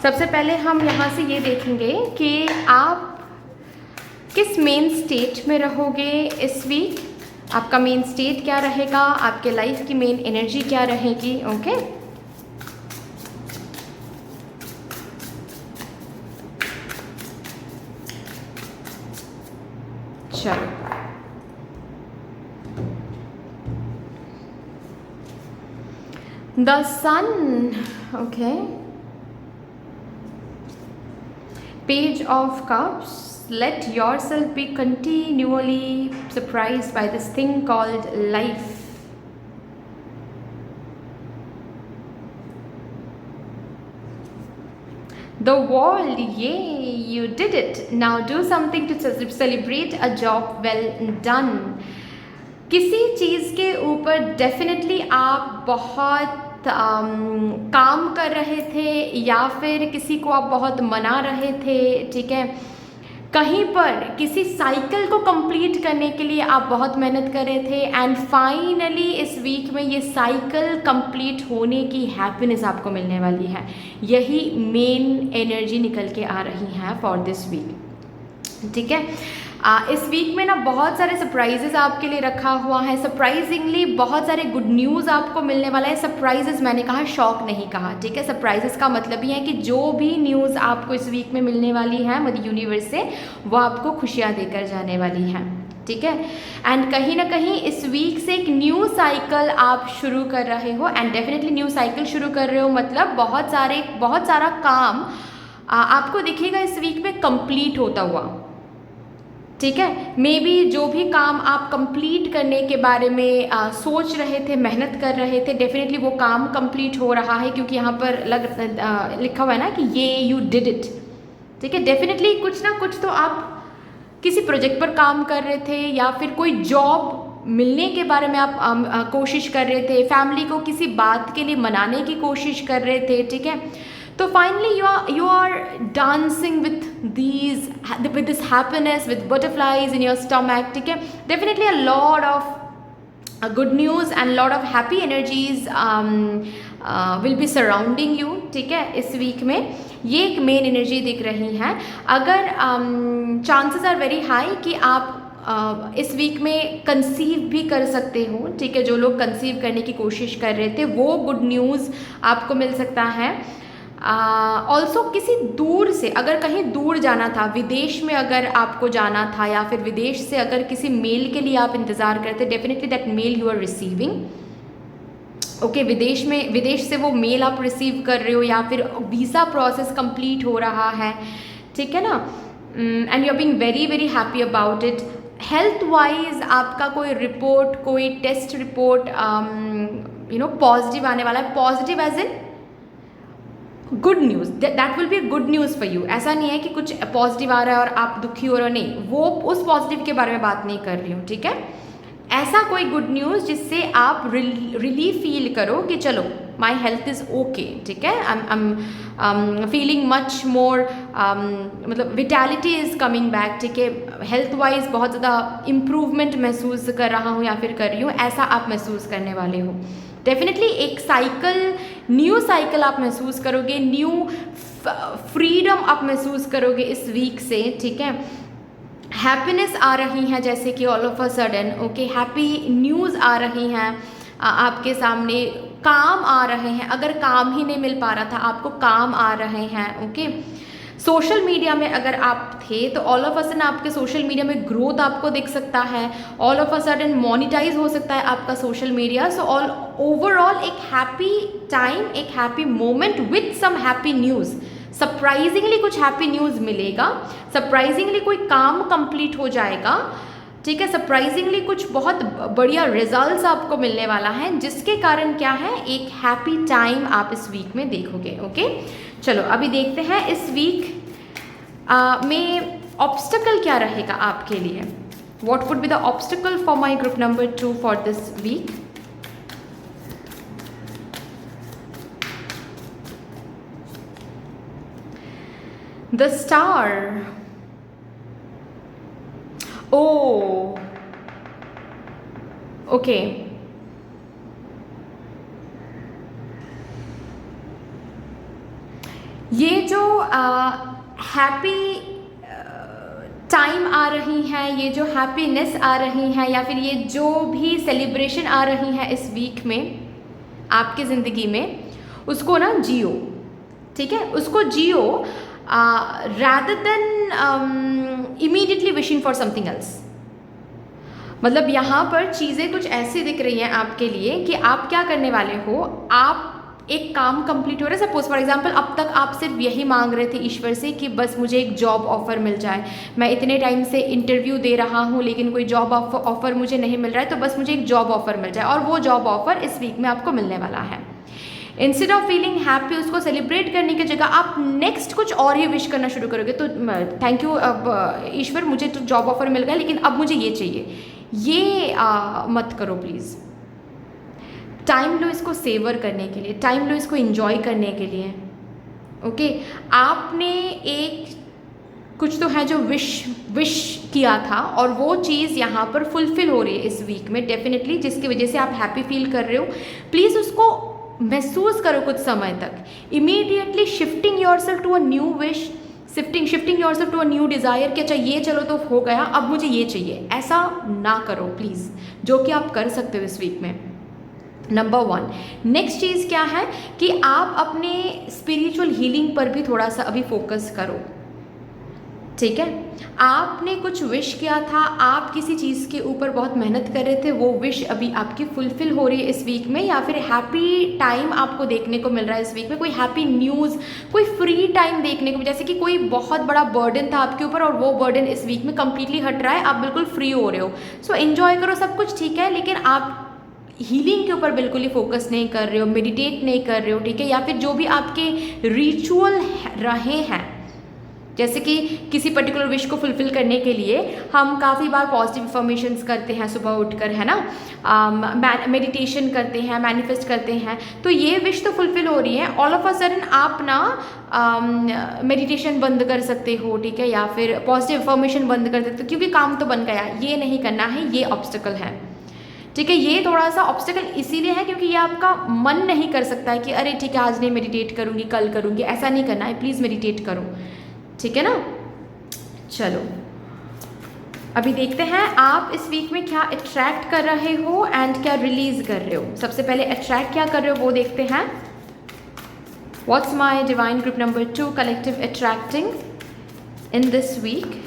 सबसे पहले हम यहाँ से ये देखेंगे कि आप किस मेन स्टेट में रहोगे इस वीक। आपका मेन स्टेट क्या रहेगा, आपके लाइफ की मेन एनर्जी क्या रहेगी। ओके, चलो the sun. Okay, page of cups. Let yourself be continually surprised by this thing called life. The world, yay, you did it. Now do something to celebrate a job well done. किसी चीज़ के ऊपर definitely आप बहुत काम कर रहे थे या फिर किसी को आप बहुत मना रहे थे। ठीक है, कहीं पर किसी साइकिल को कंप्लीट करने के लिए आप बहुत मेहनत कर रहे थे एंड फाइनली इस वीक में ये साइकिल कंप्लीट होने की हैप्पीनेस आपको मिलने वाली है। यही मेन एनर्जी निकल के आ रही है फॉर दिस वीक। ठीक है, इस वीक में ना बहुत सारे सरप्राइजेस आपके लिए रखा हुआ है। सरप्राइजिंगली बहुत सारे गुड न्यूज़ आपको मिलने वाला है। सरप्राइजेस मैंने कहा, शॉक नहीं कहा। ठीक है, सरप्राइजेस का मतलब ये है कि जो भी न्यूज़ आपको इस वीक में मिलने वाली है मदर यूनिवर्स से, वो आपको खुशियाँ देकर जाने वाली हैं। ठीक है, एंड कहीं ना कहीं इस वीक से एक न्यू साइकिल आप शुरू कर रहे हो एंड डेफिनेटली न्यू साइकिल शुरू कर रहे हो मतलब बहुत सारा काम आपको दिखेगा इस वीक में कंप्लीट होता हुआ, ठीक है। मे बी जो भी काम आप कंप्लीट करने के बारे में सोच रहे थे, मेहनत कर रहे थे, डेफिनेटली वो काम कंप्लीट हो रहा है, क्योंकि यहाँ पर लिखा हुआ है ना कि ये यू डिड इट, ठीक है। डेफिनेटली कुछ ना कुछ तो आप किसी प्रोजेक्ट पर काम कर रहे थे, या फिर कोई जॉब मिलने के बारे में आप कोशिश कर रहे थे, फैमिली को किसी बात के लिए मनाने की कोशिश कर रहे थे, ठीक है। तो finally you are dancing with this happiness, with butterflies in your stomach, ठीक है। Definitely a lot of good news and lot of happy energies will be surrounding you, ठीक है। इस वीक में ये एक मेन एनर्जी दिख रही है। अगर चांसेस आर वेरी हाई कि आप इस वीक में कंसीव भी कर सकते हो, ठीक है। जो लोग कंसीव करने की कोशिश कर रहे थे वो गुड न्यूज़ आपको मिल सकता है। ऑल्सो किसी दूर से, अगर कहीं दूर जाना था, विदेश में अगर आपको जाना था, या फिर विदेश से अगर किसी मेल के लिए आप इंतज़ार करते, definitely that mail you are receiving. Okay, विदेश से वो मेल आप रिसीव कर रहे हो, या फिर वीज़ा प्रोसेस कंप्लीट हो रहा है, ठीक है ना। And you are being very very happy about it. Health wise आपका कोई रिपोर्ट, कोई टेस्ट रिपोर्ट पॉजिटिव आने वाला है। Positive as in good news, that will be good news for you. ऐसा नहीं है कि कुछ पॉजिटिव आ रहा है और आप दुखी हो रहे हो, नहीं, वो उस पॉजिटिव के बारे में बात नहीं कर रही हूँ, ठीक है। ऐसा कोई गुड न्यूज़ जिससे आप रिलीफ फील करो कि चलो माई हेल्थ इज़ ओके, ठीक है। I am feeling much more, मतलब विटैलिटी इज़ कमिंग बैक, ठीक है। हेल्थ वाइज बहुत ज़्यादा इम्प्रूवमेंट महसूस कर रहा हूँ या फिर कर रही हूँ, ऐसा आप महसूस करने वाले हो। डेफिनेटली एक साइकिल, न्यू साइकिल आप महसूस करोगे, न्यू फ्रीडम आप महसूस करोगे इस वीक से, ठीक है। हैप्पीनेस आ रही है, जैसे कि all of a sudden, okay, happy news आ रही हैं आपके सामने। काम आ रहे हैं, अगर काम ही नहीं मिल पा रहा था आपको, काम आ रहे हैं, ओके। सोशल मीडिया में अगर आप थे तो ऑल ऑफ अ सडन आपके सोशल मीडिया में ग्रोथ आपको दिख सकता है, all of a sudden monetise हो सकता है आपका social media. So all overall एक हैप्पी टाइम, एक happy moment with some happy news. Surprisingly कुछ हैप्पी न्यूज़ मिलेगा, सरप्राइजिंगली कोई काम कंप्लीट हो जाएगा, ठीक है। सरप्राइजिंगली कुछ बहुत बढ़िया रिजल्ट्स आपको मिलने वाला है, जिसके कारण क्या है, एक हैप्पी टाइम आप इस वीक में देखोगे, ओके। चलो अभी देखते हैं इस वीक में ऑब्स्टिकल क्या रहेगा आपके लिए। What would be the obstacle for my group number 2 for this week. The star, oh okay, ये जो हैप्पी टाइम आ रही है, ये जो हैप्पीनेस आ रही है, या फिर ये जो भी सेलिब्रेशन आ रही है इस वीक में आपकी ज़िंदगी में, उसको ना जियो, ठीक है। उसको जियो rather than immediately wishing for something else। मतलब यहाँ पर चीज़ें कुछ ऐसी दिख रही हैं आपके लिए कि आप क्या करने वाले हो, आप एक काम कंप्लीट हो रहा है। सपोज फॉर एग्जांपल अब तक आप सिर्फ यही मांग रहे थे ईश्वर से कि बस मुझे एक जॉब ऑफ़र मिल जाए, मैं इतने टाइम से इंटरव्यू दे रहा हूँ लेकिन कोई जॉब ऑफ़र मुझे नहीं मिल रहा है, तो बस मुझे एक जॉब ऑफ़र मिल जाए, और वो जॉब ऑफ़र इस वीक में आपको मिलने वाला है। इंस्टेड ऑफ फीलिंग हैप्पी, उसको सेलिब्रेट करने की जगह आप नेक्स्ट कुछ और ही विश करना शुरू करोगे। तो थैंक यू अब ईश्वर, मुझे तो जॉब ऑफर मिल गया, लेकिन अब मुझे ये चाहिए, ये मत करो प्लीज़। टाइम लो इसको सेवर करने के लिए, टाइम लो इसको एंजॉय करने के लिए, ओके। आपने एक कुछ तो है जो विश किया था, और वो चीज़ यहाँ पर फुलफिल हो रही है इस वीक में डेफिनेटली, जिसकी वजह से आप हैप्पी फील कर रहे हो। प्लीज़ उसको महसूस करो कुछ समय तक। Immediately shifting yourself to a new wish, shifting yourself to a new desire कि अच्छा ये चलो तो हो गया, अब मुझे ये चाहिए, ऐसा ना करो प्लीज़, जो कि आप कर सकते हो इस वीक में। नंबर 1, नेक्स्ट चीज़ क्या है कि आप अपने स्पिरिचुअल हीलिंग पर भी थोड़ा सा अभी फोकस करो, ठीक है, आपने कुछ विश किया था, आप किसी चीज़ के ऊपर बहुत मेहनत कर रहे थे, वो विश अभी आपकी फुलफ़िल हो रही है इस वीक में, या फिर हैप्पी टाइम आपको देखने को मिल रहा है इस वीक में, कोई हैप्पी न्यूज़, कोई फ्री टाइम देखने को, जैसे कि कोई बहुत बड़ा बर्डन था आपके ऊपर और वो बर्डन इस वीक में कम्प्लीटली हट रहा है, आप बिल्कुल फ्री हो रहे हो। सो एन्जॉय करो, सब कुछ ठीक है, लेकिन आप हीलिंग के ऊपर बिल्कुल ही फोकस नहीं कर रहे हो, मेडिटेट नहीं कर रहे हो, ठीक है, या फिर जो भी आपके रिचुअल रहे हैं, जैसे कि किसी पर्टिकुलर विश को फुलफिल करने के लिए हम काफ़ी बार पॉजिटिव अफर्मेशंस करते हैं सुबह उठकर, है ना, मेडिटेशन करते हैं, मैनिफेस्ट करते हैं, तो ये विश तो फुलफिल हो रही है, ऑल ऑफ अ सडन आप ना मेडिटेशन बंद कर सकते हो, ठीक है, या फिर पॉजिटिव अफर्मेशन बंद कर सकते हो क्योंकि काम तो बन गया, ये नहीं करना है, ये ऑब्स्टिकल है, ठीक है। ये थोड़ा सा ऑब्स्टिकल इसीलिए है क्योंकि ये आपका मन नहीं कर सकता है कि अरे ठीक है आज नहीं मेडिटेट करूँगी, कल करूँगी, ऐसा नहीं करना है, प्लीज़ मेडिटेट करो, ठीक है ना। चलो अभी देखते हैं आप इस वीक में क्या अट्रैक्ट कर रहे हो एंड क्या रिलीज कर रहे हो। सबसे पहले अट्रैक्ट क्या कर रहे हो वो देखते हैं। What's my divine group number 2 collective attracting in this week.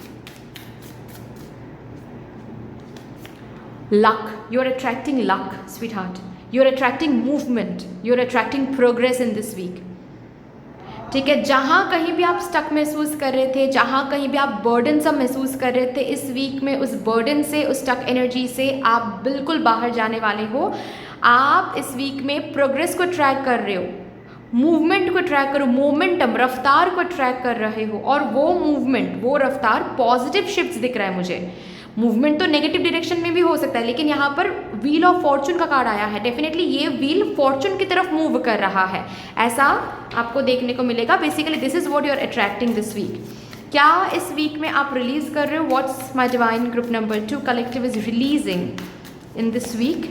luck, you're attracting luck sweetheart, you're attracting movement, you're attracting progress in this week, ठीक है। जहाँ कहीं भी आप स्टक महसूस कर रहे थे, जहाँ कहीं भी आप बर्डन सा महसूस कर रहे थे, इस वीक में उस बर्डन से, उस स्टक एनर्जी से आप बिल्कुल बाहर जाने वाले हो। आप इस वीक में प्रोग्रेस को ट्रैक कर रहे हो, मूवमेंट को ट्रैक करो, मोमेंटम, रफ्तार को ट्रैक कर रहे हो, और वो मूवमेंट, वो रफ्तार पॉजिटिव शिफ्ट्स दिख रहा है मुझे। मूवमेंट तो नेगेटिव डायरेक्शन में भी हो सकता है, लेकिन यहाँ पर व्हील ऑफ फॉर्चून का कार्ड आया है, डेफिनेटली ये व्हील फॉर्चून की तरफ मूव कर रहा है, ऐसा आपको देखने को मिलेगा। Basically this is what you are attracting this week. क्या इस वीक में आप रिलीज कर रहे हो? What's my divine group number 2 collective is releasing in this week.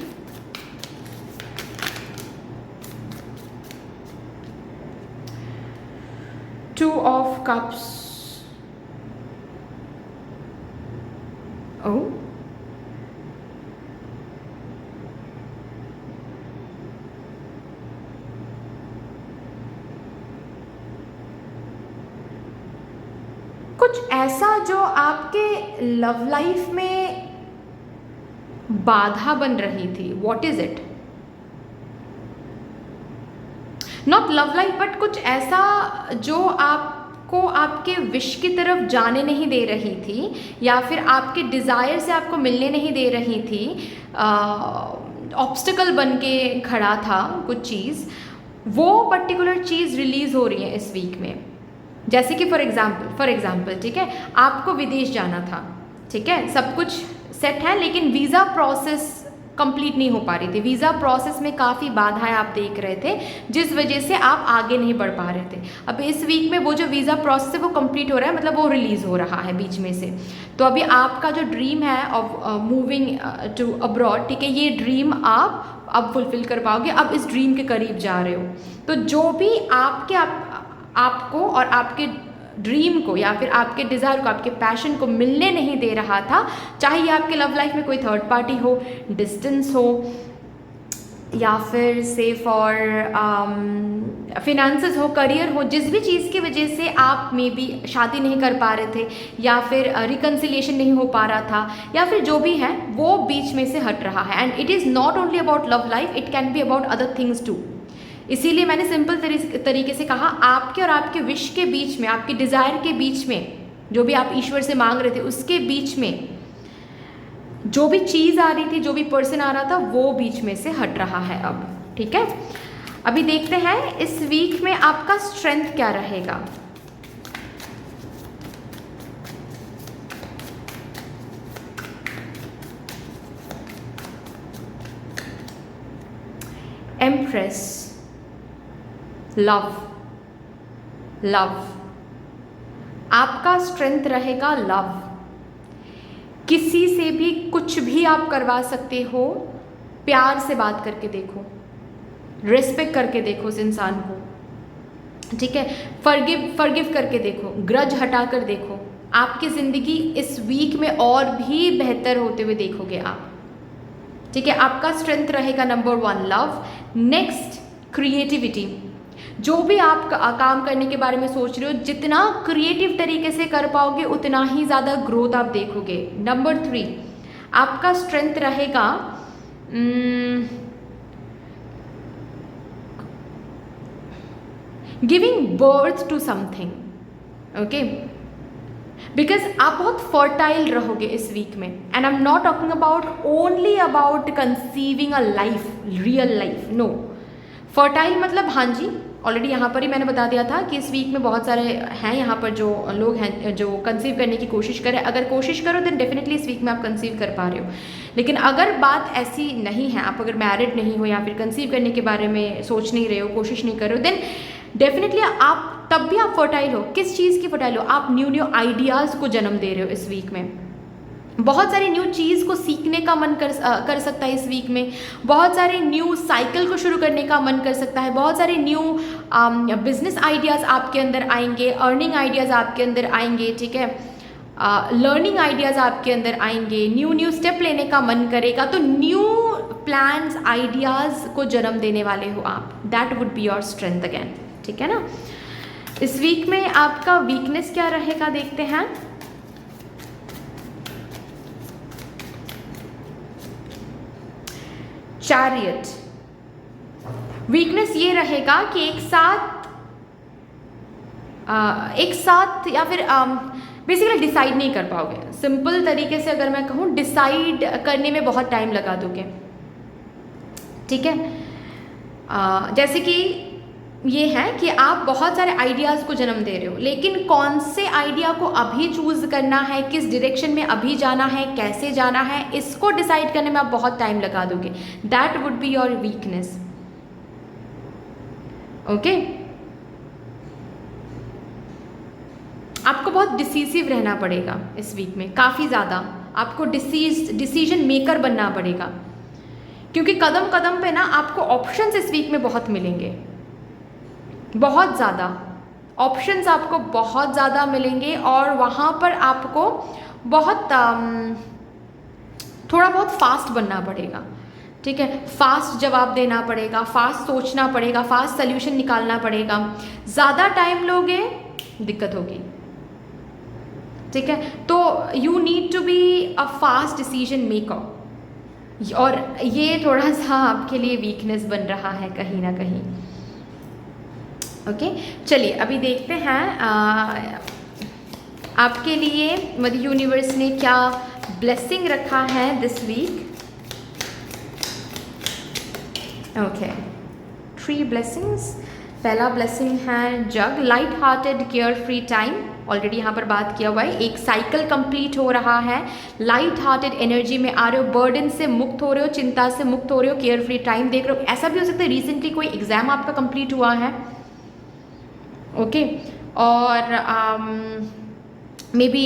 Two of Cups. Oh. कुछ ऐसा जो आपके लव लाइफ में बाधा बन रही थी, what is it? Not love life but कुछ ऐसा जो आपको आपके विश की तरफ जाने नहीं दे रही थी, या फिर आपके डिज़ायर से आपको मिलने नहीं दे रही थी, ऑब्स्टिकल बन के खड़ा था कुछ चीज़, वो पर्टिकुलर चीज़ रिलीज़ हो रही है इस वीक में। जैसे कि फॉर एग्जाम्पल ठीक है, आपको विदेश जाना था, ठीक है, सब कुछ सेट है, लेकिन वीज़ा प्रोसेस कंप्लीट नहीं हो पा रही थी। वीज़ा प्रोसेस में काफ़ी बाधाएं आप देख रहे थे, जिस वजह से आप आगे नहीं बढ़ पा रहे थे। अब इस वीक में वो जो वीज़ा प्रोसेस है वो कंप्लीट हो रहा है, मतलब वो रिलीज़ हो रहा है बीच में से। तो अभी आपका जो ड्रीम है ऑफ मूविंग टू अब्रॉड, ठीक है, ये ड्रीम आप अब फुलफिल कर पाओगे, अब इस ड्रीम के करीब जा रहे हो। तो जो भी आपको और आपके ड्रीम को या फिर आपके डिज़ायर को, आपके पैशन को मिलने नहीं दे रहा था, चाहे ये आपके लव लाइफ में कोई थर्ड पार्टी हो, डिस्टेंस हो, या फिर से फॉर फिनेंसेस हो, करियर हो, जिस भी चीज़ की वजह से आप मे बी शादी नहीं कर पा रहे थे, या फिर रिकन्सिलिएशन नहीं हो पा रहा था, या फिर जो भी है वो बीच में से हट रहा है। And it is not only about love life, it can be about other things too. इसीलिए मैंने सिंपल तरीके से कहा, आपके और आपके विश के बीच में, आपके डिज़ायर के बीच में, जो भी आप ईश्वर से मांग रहे थे उसके बीच में जो भी चीज़ आ रही थी, जो भी पर्सन आ रहा था, वो बीच में से हट रहा है अब, ठीक है। अभी देखते हैं इस वीक में आपका स्ट्रेंथ क्या रहेगा। एम्प्रेस, लव, आपका स्ट्रेंथ रहेगा लव। किसी से भी कुछ भी आप करवा सकते हो, प्यार से बात करके देखो, रिस्पेक्ट करके देखो उस इंसान को, ठीक है, फॉरगिव करके देखो, ग्रज हटा कर देखो। आपकी ज़िंदगी इस वीक में और भी बेहतर होते हुए देखोगे आप, ठीक है। आपका स्ट्रेंथ रहेगा नंबर 1 लव। Next creativity. जो भी आप काम करने के बारे में सोच रहे हो, जितना क्रिएटिव तरीके से कर पाओगे उतना ही ज़्यादा ग्रोथ आप देखोगे। नंबर 3, आपका स्ट्रेंथ रहेगा giving birth to something, okay, because आप बहुत फर्टाइल रहोगे इस वीक में। And I am not talking about only about conceiving a life, real life, no. Fertile मतलब हाँ जी, ऑलरेडी यहाँ पर ही मैंने बता दिया था कि इस वीक में बहुत सारे हैं यहाँ पर जो लोग हैं जो कंसीव करने की कोशिश करें। अगर कोशिश करो देन डेफिनेटली इस वीक में आप कंसीव कर पा रहे हो। लेकिन अगर बात ऐसी नहीं है, आप अगर मैरिड नहीं हो या फिर कंसीव करने के बारे में सोच नहीं रहे हो, कोशिश नहीं कर रहे हो, देन डेफिनेटली आप तब भी आप फर्टाइल हो। किस चीज़ की फर्टाइल हो? आप न्यू आइडियाज़ को जन्म दे रहे हो इस वीक में। बहुत सारी न्यू चीज़ को सीखने का मन कर सकता है इस वीक में। बहुत सारे न्यू साइकिल को शुरू करने का मन कर सकता है। बहुत सारे न्यू बिजनेस आइडियाज़ आपके अंदर आएंगे, अर्निंग आइडियाज़ आपके अंदर आएंगे, ठीक है, लर्निंग आइडियाज़ आपके अंदर आएंगे, न्यू स्टेप लेने का मन करेगा। तो न्यू प्लान्स, आइडियाज़ को जन्म देने वाले हो आप। That would be your strength again, ठीक है ना। इस वीक में आपका वीकनेस क्या रहेगा देखते हैं। चैरियट, वीकनेस ये रहेगा कि एक साथ या फिर बेसिकली डिसाइड नहीं कर पाओगे। सिंपल तरीके से अगर मैं कहूँ, डिसाइड करने में बहुत टाइम लगा दोगे, ठीक है। जैसे कि ये है कि आप बहुत सारे आइडियाज़ को जन्म दे रहे हो, लेकिन कौन से आइडिया को अभी चूज़ करना है, किस डायरेक्शन में अभी जाना है, कैसे जाना है, इसको डिसाइड करने में आप बहुत टाइम लगा दोगे। That would be your weakness, okay. आपको बहुत डिसीसिव रहना पड़ेगा इस वीक में, काफ़ी ज़्यादा आपको डिसीजन मेकर बनना पड़ेगा, क्योंकि कदम कदम पे ना आपको ऑप्शंस इस वीक में बहुत मिलेंगे, बहुत ज़्यादा ऑप्शंस आपको बहुत ज़्यादा मिलेंगे। और वहाँ पर आपको बहुत थोड़ा बहुत फास्ट बनना पड़ेगा, ठीक है। फास्ट जवाब देना पड़ेगा, फास्ट सोचना पड़ेगा, फास्ट सोल्यूशन निकालना पड़ेगा। ज़्यादा टाइम लोगे दिक्कत होगी, ठीक है। तो you need to be a fast decision maker, और ये थोड़ा सा आपके लिए वीकनेस बन रहा है कहीं ना कहीं, ओके। चलिए अभी देखते हैं आपके लिए मदर यूनिवर्स ने क्या ब्लेसिंग रखा है दिस वीक। Okay, 3 blessings. पहला ब्लेसिंग है जग, light hearted care free time. Already यहाँ पर बात किया हुआ है, एक साइकिल कंप्लीट हो रहा है। लाइट हार्टेड एनर्जी में आ रहे हो, बर्डन से मुक्त हो रहे हो, चिंता से मुक्त हो रहे हो, केयर फ्री टाइम देख रहे हो। ऐसा भी हो सकता है रिसेंटली कोई एग्जाम आपका कंप्लीट हुआ है, ओके, और maybe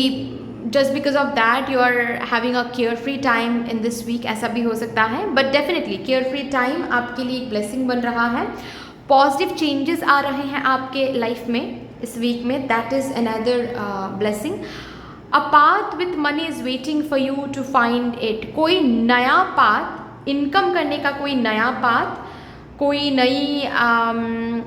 just because of that you are having a care free time in this week, ऐसा भी हो सकता है। But definitely care free time आपके लिए एक ब्लेसिंग बन रहा है। पॉजिटिव चेंजेस आ रहे हैं आपके लाइफ में इस वीक में, that is another blessing. A path with money is waiting for you to find it. कोई नया पाथ, इनकम करने का कोई नया पाथ, कोई नई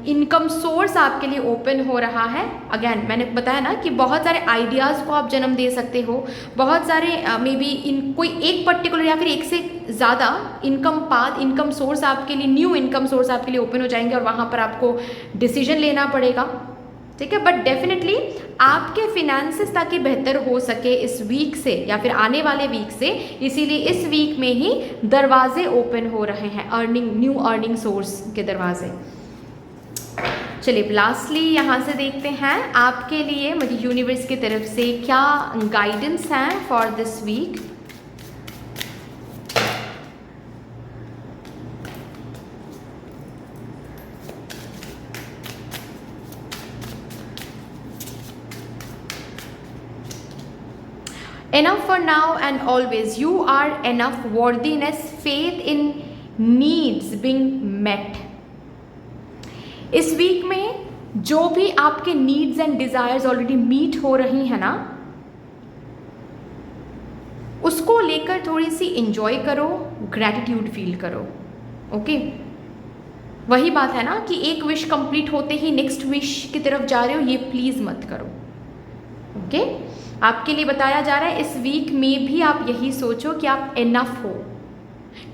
इनकम सोर्स आपके लिए ओपन हो रहा है। अगेन मैंने बताया ना कि बहुत सारे आइडियाज़ को आप जन्म दे सकते हो, बहुत सारे मे बी कोई एक पर्टिकुलर या फिर एक से ज़्यादा इनकम पाथ, इनकम सोर्स आपके लिए, न्यू इनकम सोर्स आपके लिए ओपन हो जाएंगे और वहाँ पर आपको डिसीजन लेना पड़ेगा, ठीक है। बट डेफिनेटली आपके फिनेंसेस ताकि बेहतर हो सके इस वीक से या फिर आने वाले वीक से, इसीलिए इस वीक में ही दरवाजे ओपन हो रहे हैं, न्यू अर्निंग सोर्स के दरवाजे। चलिए लास्टली यहाँ से देखते हैं आपके लिए मुझे यूनिवर्स की तरफ से क्या गाइडेंस है for this week. Enough for now and always. You are enough. Worthiness, faith in needs being met. इस वीक में जो भी आपके needs and desires already meet हो रही हैं ना, उसको लेकर थोड़ी सी इंजॉय करो, ग्रैटिट्यूड फील करो, ओके। वही बात है ना कि एक विश कंप्लीट होते ही नेक्स्ट विश की तरफ जा रहे हो, ये प्लीज़ मत करो। ओके, आपके लिए बताया जा रहा है इस वीक में भी आप यही सोचो कि आप इनफ हो,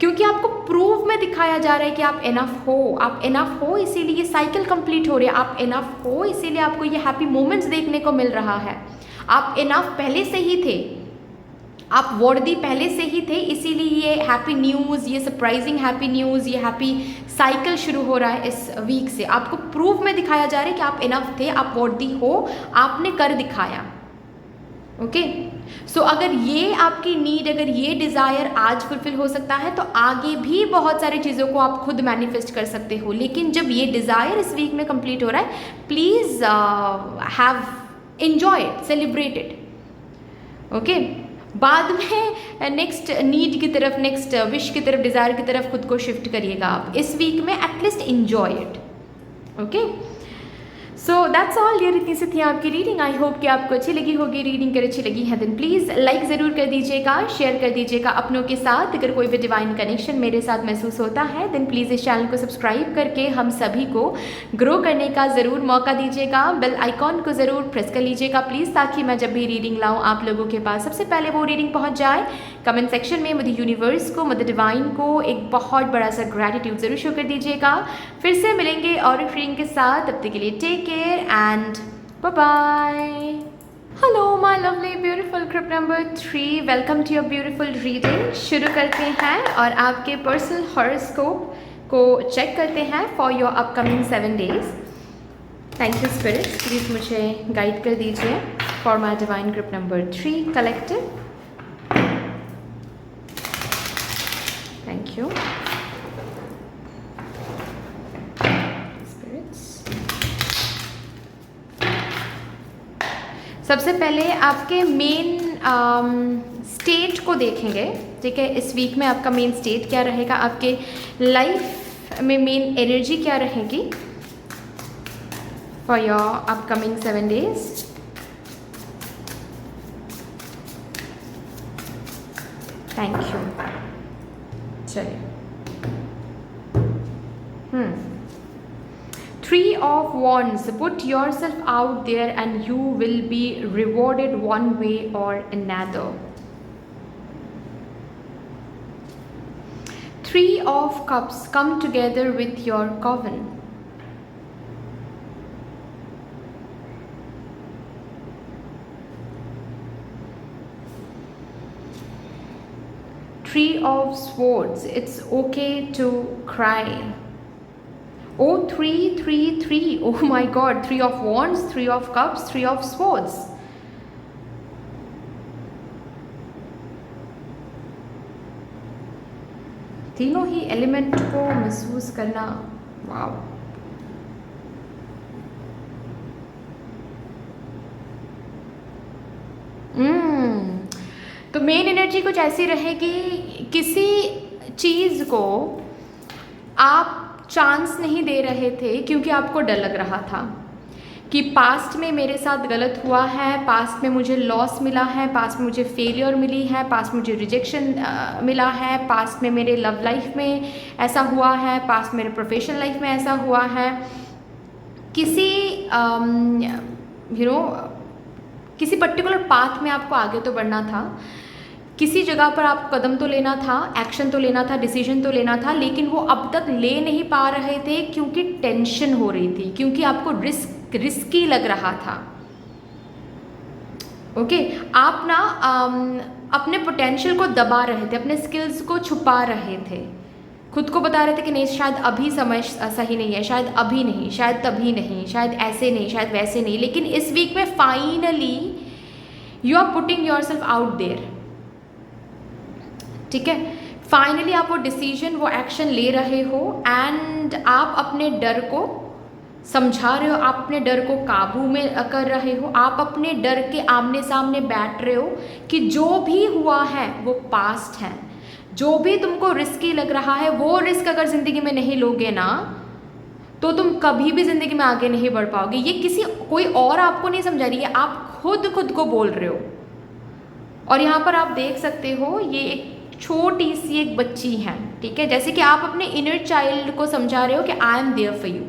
क्योंकि आपको प्रूव में दिखाया जा रहा है कि आप इनफ हो, आप इनफ हो, इसीलिए ये साइकिल कंप्लीट हो रही है। आप इनफ हो, इसीलिए आपको ये हैप्पी मोमेंट्स देखने को मिल रहा है। आप इनफ पहले से ही थे, आप वर्दी पहले से ही थे, इसीलिए ये हैप्पी न्यूज़, ये सरप्राइजिंग हैप्पी न्यूज़, ये हैप्पी साइकिल शुरू हो रहा है इस वीक से। आपको प्रूफ में दिखाया जा रहा है कि आप इनफ थे, आप वर्दी हो, आपने कर दिखाया। ओके, सो अगर ये आपकी नीड, अगर ये डिज़ायर आज फुलफिल हो सकता है तो आगे भी बहुत सारी चीज़ों को आप खुद मैनिफेस्ट कर सकते हो। लेकिन जब ये डिज़ायर इस वीक में कंप्लीट हो रहा है, please have enjoy it, celebrate it. Okay, बाद में नेक्स्ट नीड की तरफ, नेक्स्ट विश की तरफ, डिज़ायर की तरफ खुद को शिफ्ट करिएगा आप। इस वीक में at least enjoy it. Okay, so that's all यार, इतनी सी थी आपकी रीडिंग। आई होप कि आपको अच्छी लगी होगी। रीडिंग अगर अच्छी लगी है देन प्लीज़ लाइक ज़रूर कर दीजिएगा, शेयर कर दीजिएगा अपनों के साथ। अगर कोई भी डिवाइन कनेक्शन मेरे साथ महसूस होता है देन प्लीज़ इस चैनल को सब्सक्राइब करके हम सभी को ग्रो करने का ज़रूर मौका दीजिएगा। बेल आइकॉन को ज़रूर प्रेस कर लीजिएगा प्लीज़, ताकि मैं जब भी रीडिंग लाऊँ आप लोगों के पास सबसे पहले वो रीडिंग पहुँच जाए। कमेंट सेक्शन में मुझे यूनिवर्स को, मदर डिवाइन को एक बहुत बड़ा सा ग्रैटिट्यूड ज़रूर शो कर दीजिएगा। फिर से मिलेंगे और एक रीडिंग के साथ, तब तक के लिए take care and bye bye. Hello my lovely beautiful group number 3, welcome to your beautiful reading. शुरू करते हैं और आपके पर्सनल हॉरोस्कोप को चेक करते हैं for your upcoming 7 days. Thank you spirits, please मुझे गाइड कर दीजिए for my divine group number 3 collective. Thank you spirits. सबसे पहले आपके मेन स्टेट को देखेंगे, ठीक है। इस वीक में आपका मेन स्टेट क्या रहेगा, आपके लाइफ में मेन एनर्जी क्या रहेगी for your upcoming 7 days. Thank you. चलिए, 3 of Wands, put yourself out there and you will be rewarded one way or another. 3 of Cups, come together with your coven. 3 of Swords, it's okay to cry. Oh, 3, 3, 3. Oh my God, 3 of Wands, 3 of Cups, 3 of Swords. तीनों ही element को महसूस करना, वाव। तो main energy कुछ ऐसी रहेगी, किसी चीज़ को आप चांस नहीं दे रहे थे क्योंकि आपको डर लग रहा था कि पास्ट में मेरे साथ गलत हुआ है, पास्ट में मुझे लॉस मिला है, पास्ट में मुझे फेलियर मिली है, पास्ट में मुझे रिजेक्शन मिला है, पास्ट में मेरे लव लाइफ में ऐसा हुआ है, पास्ट मेरे प्रोफेशनल लाइफ में ऐसा हुआ है। किसी किसी पर्टिकुलर पाथ में आपको आगे तो बढ़ना था, किसी जगह पर आप कदम तो लेना था, एक्शन तो लेना था, डिसीजन तो लेना था, लेकिन वो अब तक ले नहीं पा रहे थे क्योंकि टेंशन हो रही थी, क्योंकि आपको रिस्की लग रहा था। ओके, आप ना अपने पोटेंशियल को दबा रहे थे, अपने स्किल्स को छुपा रहे थे, खुद को बता रहे थे कि नहीं शायद अभी समय सही नहीं है, शायद अभी नहीं, शायद तभी नहीं, शायद ऐसे नहीं, शायद वैसे नहीं। लेकिन इस वीक में finally you are putting yourself out there, ठीक है। फाइनली आप वो डिसीजन, वो एक्शन ले रहे हो एंड आप अपने डर को समझा रहे हो, आप अपने डर को काबू में कर रहे हो, आप अपने डर के आमने सामने बैठ रहे हो कि जो भी हुआ है वो पास्ट है। जो भी तुमको रिस्की लग रहा है वो रिस्क अगर ज़िंदगी में नहीं लोगे ना तो तुम कभी भी ज़िंदगी में आगे नहीं बढ़ पाओगे। ये कोई और आपको नहीं समझा रही है, आप खुद को बोल रहे हो। और यहाँ पर आप देक सकते हो, ये एक छोटी सी एक बच्ची हैं, ठीक है, जैसे कि आप अपने इनर चाइल्ड को समझा रहे हो कि I am there for you,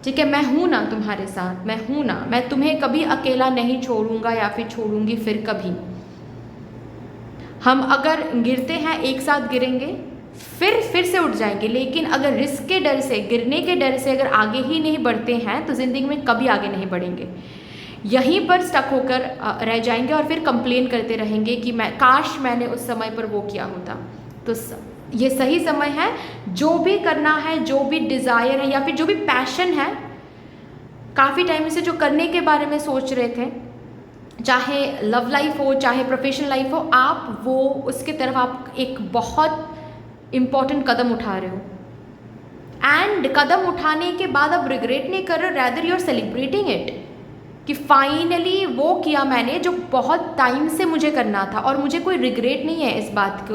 ठीक है, मैं हूँ ना तुम्हारे साथ, मैं हूँ ना, मैं तुम्हें कभी अकेला नहीं छोड़ूंगा या फिर छोड़ूंगी फिर कभी। हम अगर गिरते हैं एक साथ गिरेंगे, फिर से उठ जाएंगे, लेकिन अगर रिस्क के डर से, गिरने के डर से अगर आगे ही नहीं बढ़ते हैं तो ज़िंदगी में कभी आगे नहीं बढ़ेंगे, यहीं पर स्टक होकर रह जाएंगे और फिर कंप्लेन करते रहेंगे कि मैं काश मैंने उस समय पर वो किया होता। तो ये सही समय है, जो भी करना है, जो भी डिज़ायर है या फिर जो भी पैशन है, काफ़ी टाइम से जो करने के बारे में सोच रहे थे, चाहे लव लाइफ हो चाहे प्रोफेशनल लाइफ हो, आप वो उसके तरफ आप एक बहुत इम्पॉर्टेंट कदम उठा रहे हो। एंड कदम उठाने के बाद आप रिग्रेट नहीं कर रहे, rather you are celebrating it कि फाइनली वो किया मैंने जो बहुत टाइम से मुझे करना था, और मुझे कोई रिग्रेट नहीं है इस बात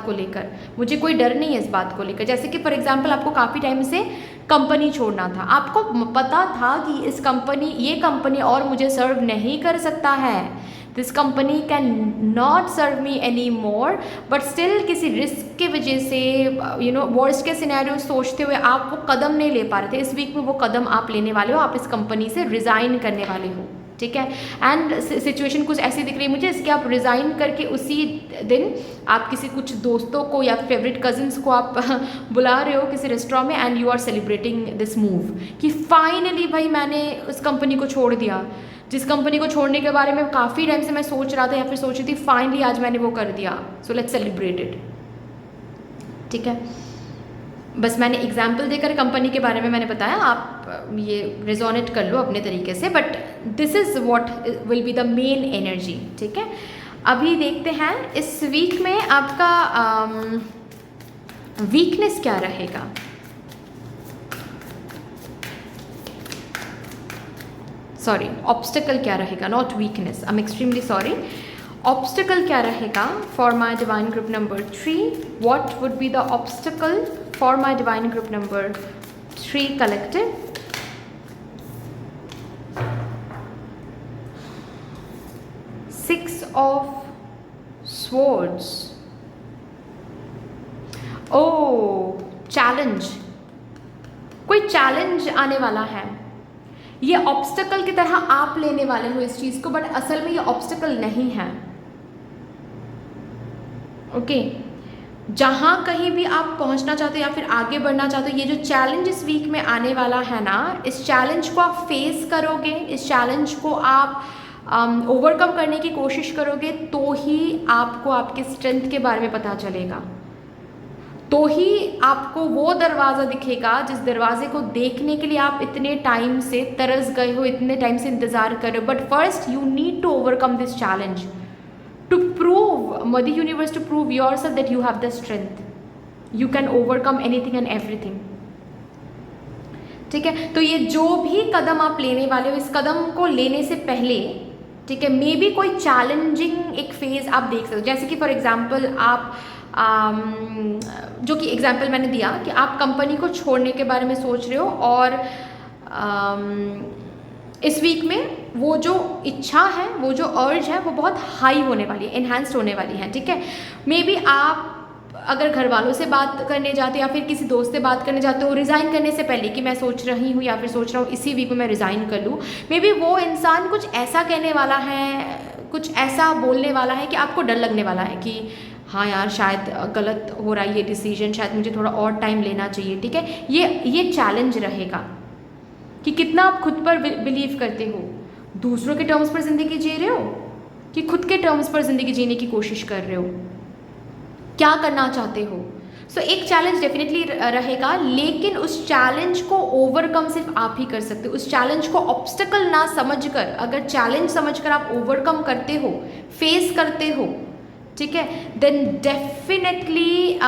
को लेकर, मुझे कोई डर नहीं है इस बात को लेकर। जैसे कि फॉर एग्जांपल आपको काफ़ी टाइम से कंपनी छोड़ना था, आपको पता था कि ये कंपनी और मुझे सर्व नहीं कर सकता है, this company can not serve me any more, but still किसी रिस्क के वजह से वर्स्ट के सिनेरियो सोचते हुए आप वो कदम नहीं ले पा रहे थे। इस वीक में वो कदम आप लेने वाले हो, आप इस कंपनी से रिज़ाइन करने वाले हो, ठीक है। एंड सिचुएशन कुछ ऐसी दिख रही है मुझे, इसके आप रिज़ाइन करके उसी दिन आप किसी कुछ दोस्तों को या फेवरेट कजिन्स को आप बुला रहे हो किसी रेस्टोरेंट में, and you are celebrating this move कि फाइनली भाई मैंने उस कंपनी को छोड़ दिया, जिस कंपनी को छोड़ने के बारे में काफ़ी टाइम से मैं सोच रहा था या फिर सोच रही थी, फाइनली आज मैंने वो कर दिया, सो लेट्स सेलिब्रेट इट, ठीक है। बस मैंने एग्जाम्पल देकर कंपनी के बारे में मैंने बताया, आप ये रेजोनेट कर लो अपने तरीके से, but this is what will be the main energy, ठीक है। अभी देखते हैं इस वीक में आपका वीकनेस क्या रहेगा। सॉरी, ऑब्स्टिकल क्या रहेगा, not weakness, I am extremely sorry. Obstacle क्या रहेगा for my divine group number 3? What would be the obstacle for my divine group number 3 collective? Six of Swords. Oh challenge, कोई challenge आने वाला है, ये obstacle की तरह आप लेने वाले हो इस चीज़ को, बट असल में ये ऑब्स्टिकल नहीं है, ओके। जहाँ कहीं भी आप पहुँचना चाहते हो या फिर आगे बढ़ना चाहते हो, ये जो चैलेंज इस वीक में आने वाला है ना, इस चैलेंज को आप फेस करोगे, इस चैलेंज को आप ओवरकम करने की कोशिश करोगे, तो ही आपको आपके स्ट्रेंथ के बारे में पता चलेगा, तो ही आपको वो दरवाज़ा दिखेगा जिस दरवाजे को देखने के लिए आप इतने टाइम से तरस गए हो, इतने टाइम से इंतज़ार कर रहे हो। But first you need to overcome this challenge to prove mother universe, to prove yourself that you have the strength, you can overcome anything and everything, ठीक है। तो ये जो भी कदम आप लेने वाले हो, इस कदम को लेने से पहले, ठीक है, मे बी कोई चैलेंजिंग एक फेज़ आप देख सकते हो। जैसे कि फॉर एग्जांपल आप जो कि एग्जांपल मैंने दिया कि आप कंपनी को छोड़ने के बारे में सोच रहे हो, और इस वीक में वो जो इच्छा है, वो जो अर्ज है, वो बहुत हाई होने वाली है, एनहांस्ड होने वाली है, ठीक है। मे बी आप अगर घर वालों से बात करने जाते हो या फिर किसी दोस्त से बात करने जाते हो रिज़ाइन करने से पहले कि मैं सोच रही हूँ या फिर सोच रहा हूँ इसी वीक में मैं रिज़ाइन कर लूँ, मे बी वो इंसान कुछ ऐसा कहने वाला है, कुछ ऐसा बोलने वाला है कि आपको डर लगने वाला है कि हाँ यार शायद गलत हो रहा है ये डिसीजन, शायद मुझे थोड़ा और टाइम लेना चाहिए, ठीक है। ये चैलेंज रहेगा कि कितना आप खुद पर बिलीव करते हो, दूसरों के टर्म्स पर ज़िंदगी जी रहे हो कि खुद के टर्म्स पर ज़िंदगी जीने की कोशिश कर रहे हो, क्या करना चाहते हो। सो एक चैलेंज डेफिनेटली रहेगा, लेकिन उस चैलेंज को ओवरकम सिर्फ आप ही कर सकते हो। उस चैलेंज को ऑब्स्टिकल ना समझकर, अगर चैलेंज समझकर आप ओवरकम करते हो, फेस करते हो, ठीक है, then definitely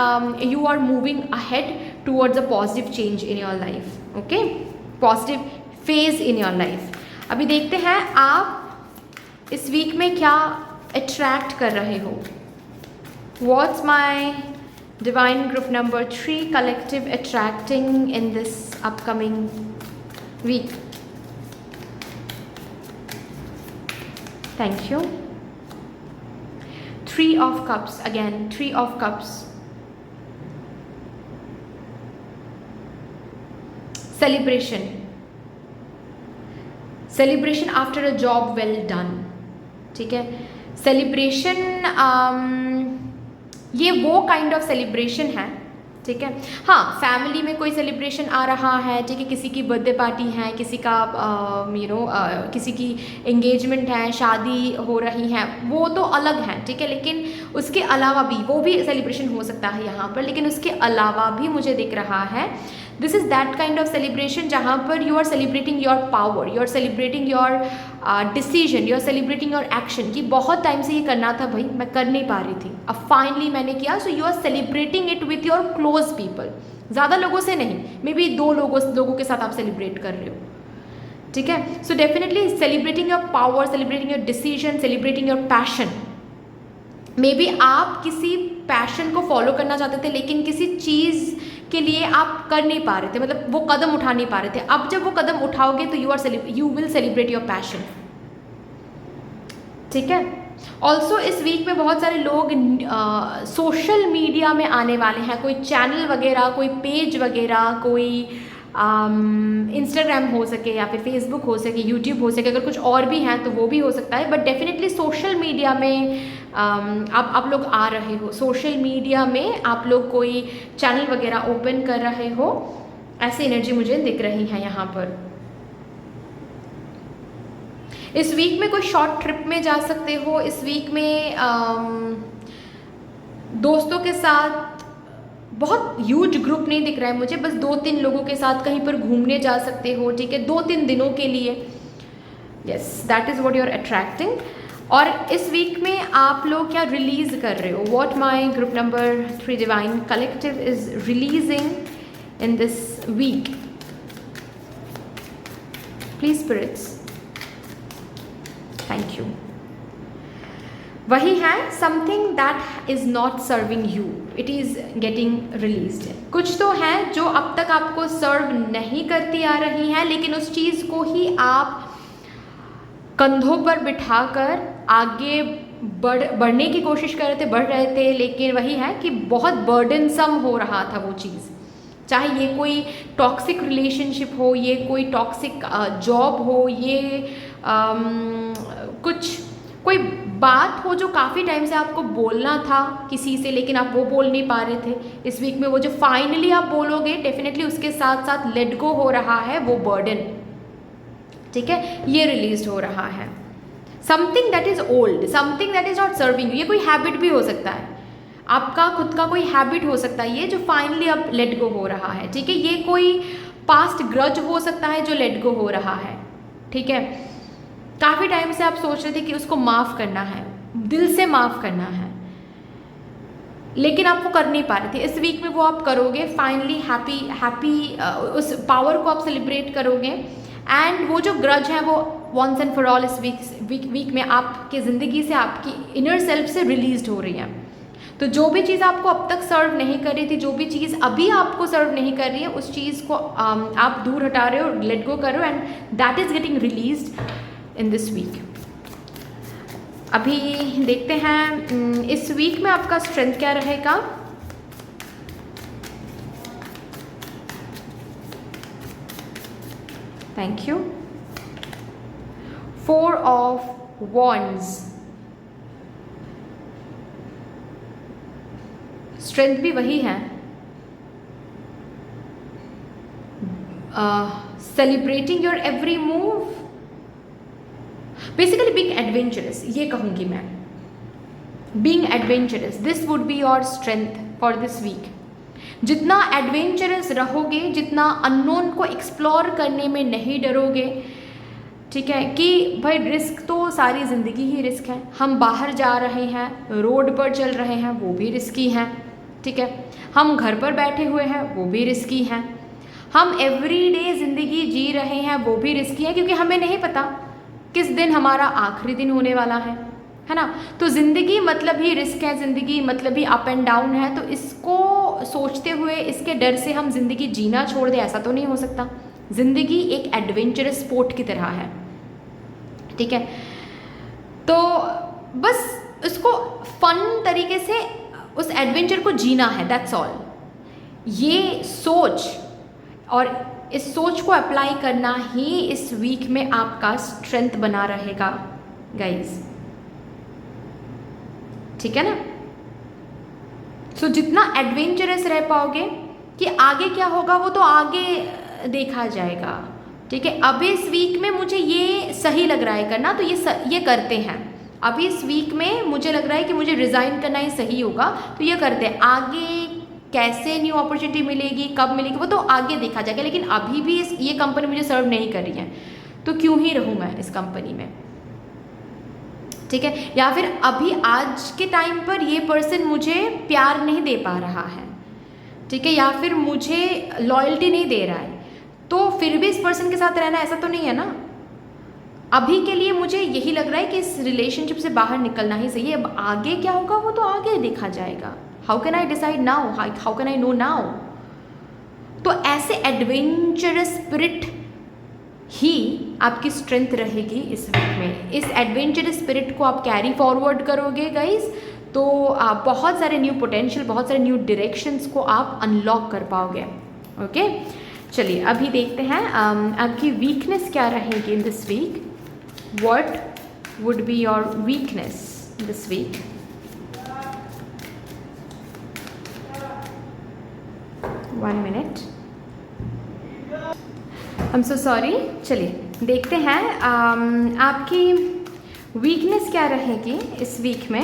you are moving ahead towards a positive change in your life, okay, positive phase in your life. अभी देखते हैं आप इस वीक में क्या अट्रैक्ट कर रहे हो। What's my divine group number 3 collective attracting in this upcoming week? Thank you. 3 of cups, again 3 of cups. Celebration after a job well done, ठीक है। सेलिब्रेशन ये वो काइंड ऑफ सेलिब्रेशन है, ठीक है। हाँ, फैमिली में कोई सेलिब्रेशन आ रहा है, ठीक है, किसी की बर्थडे पार्टी है, किसी का किसी की एंगेजमेंट है, शादी हो रही है, वो तो अलग है, ठीक है। लेकिन उसके अलावा भी वो भी सेलिब्रेशन हो सकता है यहाँ पर, लेकिन उसके अलावा भी मुझे दिख रहा है this is that kind of celebration जहाँ पर you are celebrating your power, you are celebrating your decision, you are celebrating your action, कि बहुत टाइम से ये करना था भाई, मैं कर नहीं पा रही थी, अब फाइनली मैंने किया। So you are celebrating it with your close people, ज़्यादा लोगों से नहीं, मे बी 2 लोगों के साथ आप सेलिब्रेट कर रहे हो, ठीक है। So definitely celebrating your power, celebrating your decision, celebrating your passion. May be आप किसी पैशन को फॉलो करना चाहते थे, लेकिन किसी चीज़ के लिए आप कर नहीं पा रहे थे, मतलब वो कदम उठा नहीं पा रहे थे। अब जब वो कदम उठाओगे तो you will celebrate your passion, ठीक है। ऑल्सो इस वीक में बहुत सारे लोग सोशल मीडिया में आने वाले हैं, कोई चैनल वगैरह, कोई पेज वगैरह, कोई इंस्टाग्राम हो सके या फिर फेसबुक हो सके, यूट्यूब हो सके, अगर कुछ और भी हैं तो वो भी हो सकता है, बट डेफिनेटली सोशल मीडिया में आप लोग आ रहे हो, सोशल मीडिया में आप लोग कोई चैनल वगैरह ओपन कर रहे हो, ऐसी एनर्जी मुझे दिख रही है यहाँ पर। इस वीक में कोई शॉर्ट ट्रिप में जा सकते हो, इस वीक में दोस्तों के साथ, बहुत ह्यूज ग्रुप नहीं दिख रहा है मुझे, बस 2-3 लोगों के साथ कहीं पर घूमने जा सकते हो, ठीक है, 2-3 दिनों के लिए। Yes, that is what you are attracting. और इस वीक में आप लोग क्या रिलीज़ कर रहे हो, what my group number 3 divine collective is releasing in this week, please spirits, thank you. वही है, something that is not serving you, it is getting released. कुछ तो है जो अब तक आपको सर्व नहीं करती आ रही है, लेकिन उस चीज़ को ही आप कंधों पर बिठाकर आगे बढ़ने की कोशिश कर रहे थे, बढ़ रहे थे, लेकिन वही है कि बहुत बर्डनसम हो रहा था वो चीज़। चाहे ये कोई टॉक्सिक रिलेशनशिप हो, ये कोई टॉक्सिक जॉब हो, ये कुछ कोई बात हो जो काफ़ी टाइम से आपको बोलना था किसी से, लेकिन आप वो बोल नहीं पा रहे थे। इस वीक में वो जो फाइनली आप बोलोगे, डेफिनेटली उसके साथ साथ लेट गो हो रहा है वो बर्डन, ठीक है, ये रिलीज हो रहा है। Something that is old, something that is not serving you, ये कोई हैबिट भी हो सकता है, आपका खुद का कोई हैबिट हो सकता है, ये जो फाइनली अब लेट गो हो रहा है, ठीक है। ये कोई पास्ट ग्रज हो सकता है जो लेट गो हो रहा है, ठीक है। काफ़ी टाइम से आप सोच रहे थे कि उसको माफ़ करना है, दिल से माफ़ करना है, लेकिन आप वो कर नहीं पा रहे थे। इस वीक में वो आप करोगे, फाइनली हैप्पी उस पावर को आप सेलिब्रेट करोगे, एंड वो जो ग्रज है वो वंस एंड फॉर ऑल इस वीक में आपकी ज़िंदगी से, आपकी इनर सेल्फ से रिलीज हो रही है। तो जो भी चीज़ आपको अब तक सर्व नहीं कर रही थी, जो भी चीज़ अभी आपको सर्व नहीं कर रही है, उस चीज़ को आप दूर हटा रहे हो, लेट गो कर रहे हो, and that is getting released in this week. अभी देखते हैं इस वीक में आपका स्ट्रेंथ क्या रहेगा। Thank you. 4 of wands, strength भी वही है, celebrating your every move, basically being adventurous, ये कहूँगी मैं, being adventurous, this would be your strength for this week. जितना एडवेंचरस रहोगे, जितना अननोन को एक्सप्लोर करने में नहीं डरोगे, ठीक है, कि भाई रिस्क तो सारी ज़िंदगी ही रिस्क है, हम बाहर जा रहे हैं, रोड पर चल रहे हैं, वो भी रिस्की हैं, ठीक है, हम घर पर बैठे हुए हैं, वो भी रिस्की हैं, हम एवरीडे ज़िंदगी जी रहे हैं, वो भी रिस्की है, क्योंकि हमें नहीं पता किस दिन हमारा आखिरी दिन होने वाला है ना। तो ज़िंदगी मतलब ही रिस्क है, ज़िंदगी मतलब ही अप एंड डाउन है। तो इसको सोचते हुए, इसके डर से हम ज़िंदगी जीना छोड़ दें, ऐसा तो नहीं हो सकता। ज़िंदगी एक एडवेंचरस स्पोर्ट की तरह है, ठीक है। तो बस उसको फन तरीके से उस एडवेंचर को जीना है, दैट्स ऑल। ये सोच और इस सोच को अप्लाई करना ही इस वीक में आपका स्ट्रेंथ बना रहेगा गाइज, ठीक है ना। सो जितना एडवेंचरस रह पाओगे कि आगे क्या होगा वो तो आगे देखा जाएगा, ठीक है। अभी इस वीक में मुझे ये सही लग रहा है करना, तो ये करते हैं। अभी इस वीक में मुझे लग रहा है कि मुझे रिज़ाइन करना ही सही होगा, तो ये करते हैं। आगे कैसे न्यू अपॉर्चुनिटी मिलेगी, कब मिलेगी, वो तो आगे देखा जाएगा। लेकिन अभी भी ये कंपनी मुझे सर्व नहीं कर रही है, तो क्यों ही रहूँ मैं इस कंपनी में, ठीक है। या फिर अभी आज के टाइम पर ये पर्सन मुझे प्यार नहीं दे पा रहा है, ठीक है, या फिर मुझे लॉयल्टी नहीं दे रहा है, तो फिर भी इस पर्सन के साथ रहना ऐसा तो नहीं है ना। अभी के लिए मुझे यही लग रहा है कि इस रिलेशनशिप से बाहर निकलना ही सही है। अब आगे क्या होगा वो तो आगे देखा जाएगा। How can I decide now, how can I know now. तो ऐसे एडवेंचरस स्पिरिट ही आपकी स्ट्रेंथ रहेगी इस वीक में। इस एडवेंचरस स्पिरिट को आप कैरी फॉरवर्ड करोगे गाइज, तो बहुत सारे न्यू पोटेंशियल, बहुत सारे न्यू डायरेक्शंस को आप अनलॉक कर पाओगे। ओके, चलिए अभी देखते हैं आपकी वीकनेस क्या रहेगी in this week. What would be your weakness this week. One minute, I am so sorry. चलिए देखते हैं आपकी वीकनेस क्या रहेगी इस वीक में।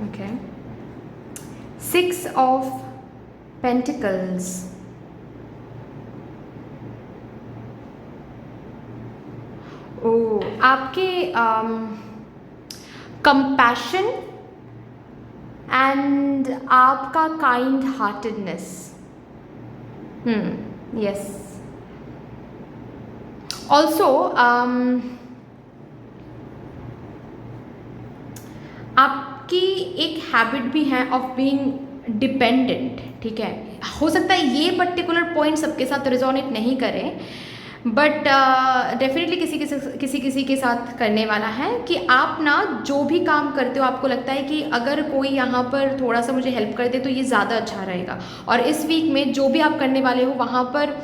ओके, 6 ऑफ पेंटिकल्स, ओ आपके कंपैशन एंड आपका काइंड हार्टेडनेस, यस। ऑल्सो आपकी एक हैबिट भी है ऑफ बीइंग डिपेंडेंट, ठीक है। हो सकता है ये पर्टिकुलर पॉइंट सबके साथ रिजोनेट नहीं करे, बट डेफिनेटली किसी के साथ करने वाला है कि आप ना जो भी काम करते हो आपको लगता है कि अगर कोई यहाँ पर थोड़ा सा मुझे हेल्प कर दे तो ये ज़्यादा अच्छा रहेगा। और इस वीक में जो भी आप करने वाले हो वहाँ पर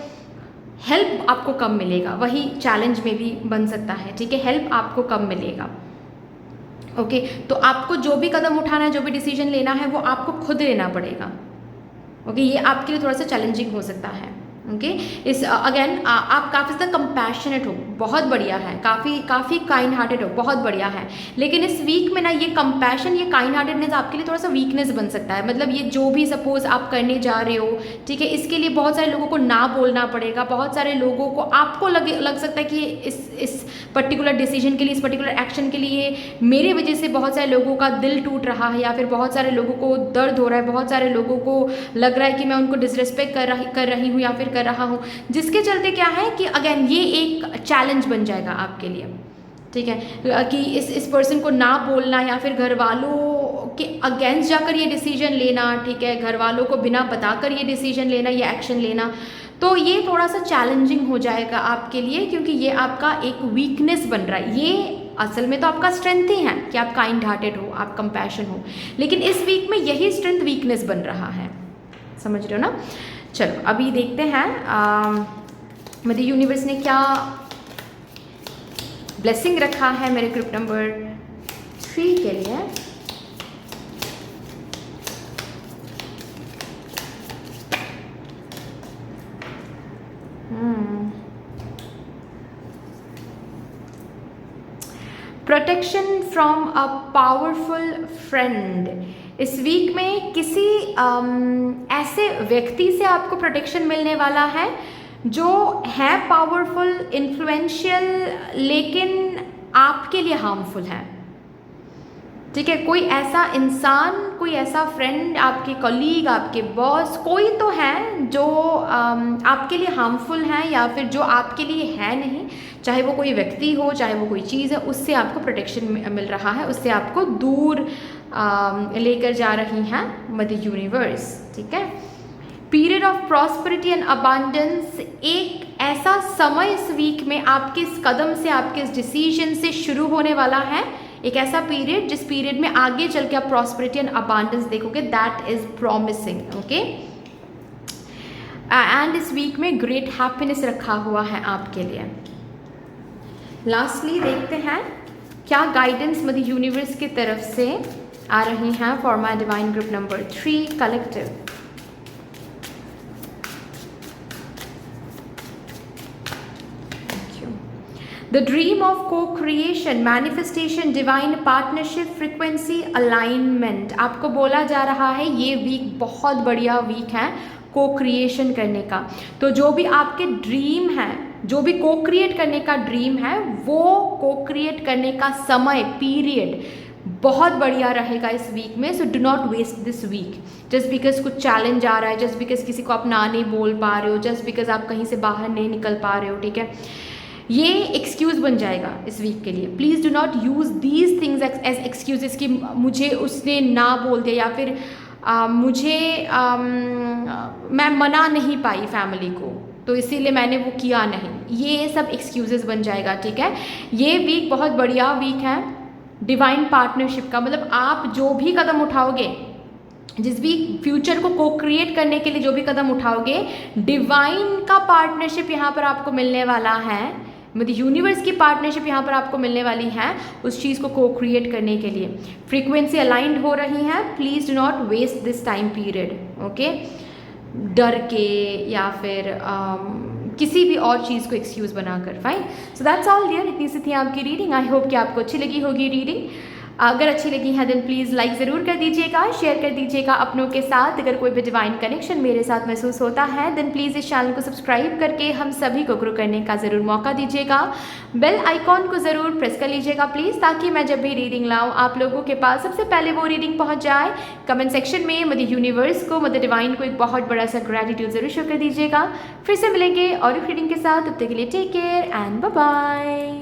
हेल्प आपको कम मिलेगा, वही चैलेंज में भी बन सकता है, ठीक है। हेल्प आपको कम मिलेगा, ओके। तो आपको जो भी कदम उठाना है, जो भी डिसीजन लेना है, वो आपको खुद लेना पड़ेगा, ओके। ये आपके लिए थोड़ा सा चैलेंजिंग हो सकता है, ओके। इस अगेन आप काफ़ी ज़्यादा कंपैशनेट हो, बहुत बढ़िया है, काफ़ी काइंड हार्टेड हो, बहुत बढ़िया है। लेकिन इस वीक में ना ये कंपैशन, ये काइंड हार्टेडनेस आपके लिए थोड़ा सा वीकनेस बन सकता है। मतलब ये जो भी सपोज आप करने जा रहे हो, ठीक है, इसके लिए बहुत सारे लोगों को ना बोलना पड़ेगा, बहुत सारे लोगों को आपको लग सकता है कि इस पर्टिकुलर डिसीजन के लिए, इस पर्टिकुलर एक्शन के लिए मेरे वजह से बहुत सारे लोगों का दिल टूट रहा है, या फिर बहुत सारे लोगों को दर्द हो रहा है, बहुत सारे लोगों को लग रहा है कि मैं उनको डिसरिस्पेक्ट कर रही हूँ या फिर कर रहा हूँ, जिसके चलते क्या है कि अगेन ये एक चैलेंज बन जाएगा आपके लिए, ठीक है, कि इस पर्सन को ना बोलना या फिर घर वालों के अगेंस्ट जाकर ये डिसीजन लेना, ठीक है, घर वालों को बिना बताकर ये डिसीजन लेना, ये एक्शन लेना, तो ये थोड़ा सा चैलेंजिंग हो जाएगा आपके लिए, क्योंकि ये आपका एक वीकनेस बन रहा है। ये असल में तो आपका स्ट्रेंथ ही है कि आप काइंड हार्टेड हो, आप कंपैशन हो, लेकिन इस वीक में यही स्ट्रेंथ वीकनेस बन रहा है, समझ रहे हो ना। चलो अभी देखते हैं मदर यूनिवर्स ने क्या ब्लेसिंग रखा है मेरे ग्रुप नंबर 3 के लिए। Protection from a powerful friend. इस वीक में किसी ऐसे व्यक्ति से आपको प्रोटेक्शन मिलने वाला है जो है पावरफुल, इन्फ्लुएंशियल, लेकिन आपके लिए हार्मफुल है, ठीक है। कोई ऐसा इंसान, कोई ऐसा फ्रेंड, आपके कलीग, आपके बॉस, कोई तो है जो आपके लिए हार्मफुल है, या फिर जो आपके लिए है नहीं, चाहे वो कोई व्यक्ति हो, चाहे वो कोई चीज़ है, उससे आपको प्रोटेक्शन मिल रहा है, उससे आपको दूर लेकर जा रही हैं मदर यूनिवर्स, ठीक है। Period of prosperity and abundance, एक ऐसा समय इस वीक में आपके इस कदम से, आपके इस डिसीजन से शुरू होने वाला है, एक ऐसा पीरियड जिस पीरियड में आगे चल के आप प्रॉस्पेरिटी एंड अबांडेंस देखोगे, that is promising, okay. And इस वीक में ग्रेट हैप्पीनेस रखा हुआ है आपके लिए। लास्टली देखते हैं क्या गाइडेंस मदर यूनिवर्स की तरफ से आ रही हैं for my divine group number 3 collective. The dream of co-creation, manifestation, divine partnership, frequency, alignment। आपको बोला जा रहा है ये वीक बहुत बढ़िया वीक है को क्रिएशन करने का। तो जो भी आपके ड्रीम है, जो भी को क्रिएट करने का ड्रीम है, वो को क्रिएट करने का समय पीरियड बहुत बढ़िया रहेगा इस वीक में। So do not waste this week just because कुछ चैलेंज आ रहा है, जस्ट बिकॉज किसी को आप ना नहीं बोल पा रहे हो, जस्ट बिकॉज आप कहीं से बाहर नहीं निकल पा रहे हो, ठीक है। ये एक्सक्यूज़ बन जाएगा इस वीक के लिए। Please do not use these things as excuses कि मुझे उसने ना बोल दिया या फिर मैं मना नहीं पाई फैमिली को तो इसीलिए मैंने वो किया नहीं। ये सब एक्सक्यूजेस बन जाएगा, ठीक है। ये वीक बहुत बढ़िया वीक है डिवाइन पार्टनरशिप का। मतलब आप जो भी कदम उठाओगे, जिस भी फ्यूचर को को क्रिएट करने के लिए जो भी कदम उठाओगे, डिवाइन का पार्टनरशिप यहाँ पर आपको मिलने वाला है, मतलब यूनिवर्स की पार्टनरशिप यहाँ पर आपको मिलने वाली है उस चीज़ को को क्रिएट करने के लिए। फ्रीक्वेंसी अलाइंड हो रही है। Please do not waste this time period, okay. डर के या फिर किसी भी और चीज़ को एक्सक्यूज़ बनाकर, fine. So that's all dear, इतनी सी थी आपकी रीडिंग। आई होप कि आपको अच्छी लगी होगी रीडिंग। अगर अच्छी लगी है देन प्लीज़ लाइक ज़रूर कर दीजिएगा, शेयर कर दीजिएगा अपनों के साथ। अगर कोई भी डिवाइन कनेक्शन मेरे साथ महसूस होता है देन प्लीज़ इस चैनल को सब्सक्राइब करके हम सभी को ग्रो करने का ज़रूर मौका दीजिएगा। बेल आइकॉन को ज़रूर प्रेस कर लीजिएगा प्लीज़, ताकि मैं जब भी रीडिंग लाऊं आप लोगों के पास सबसे पहले वो रीडिंग पहुँच जाए। कमेंट सेक्शन में मदर यूनिवर्स को, मदर डिवाइन को एक बहुत बड़ा सा ग्रेटिट्यूड ज़रूर शो कर दीजिएगा। फिर से मिलेंगे और एक रीडिंग के साथ, तब तक के लिए take care and bye bye.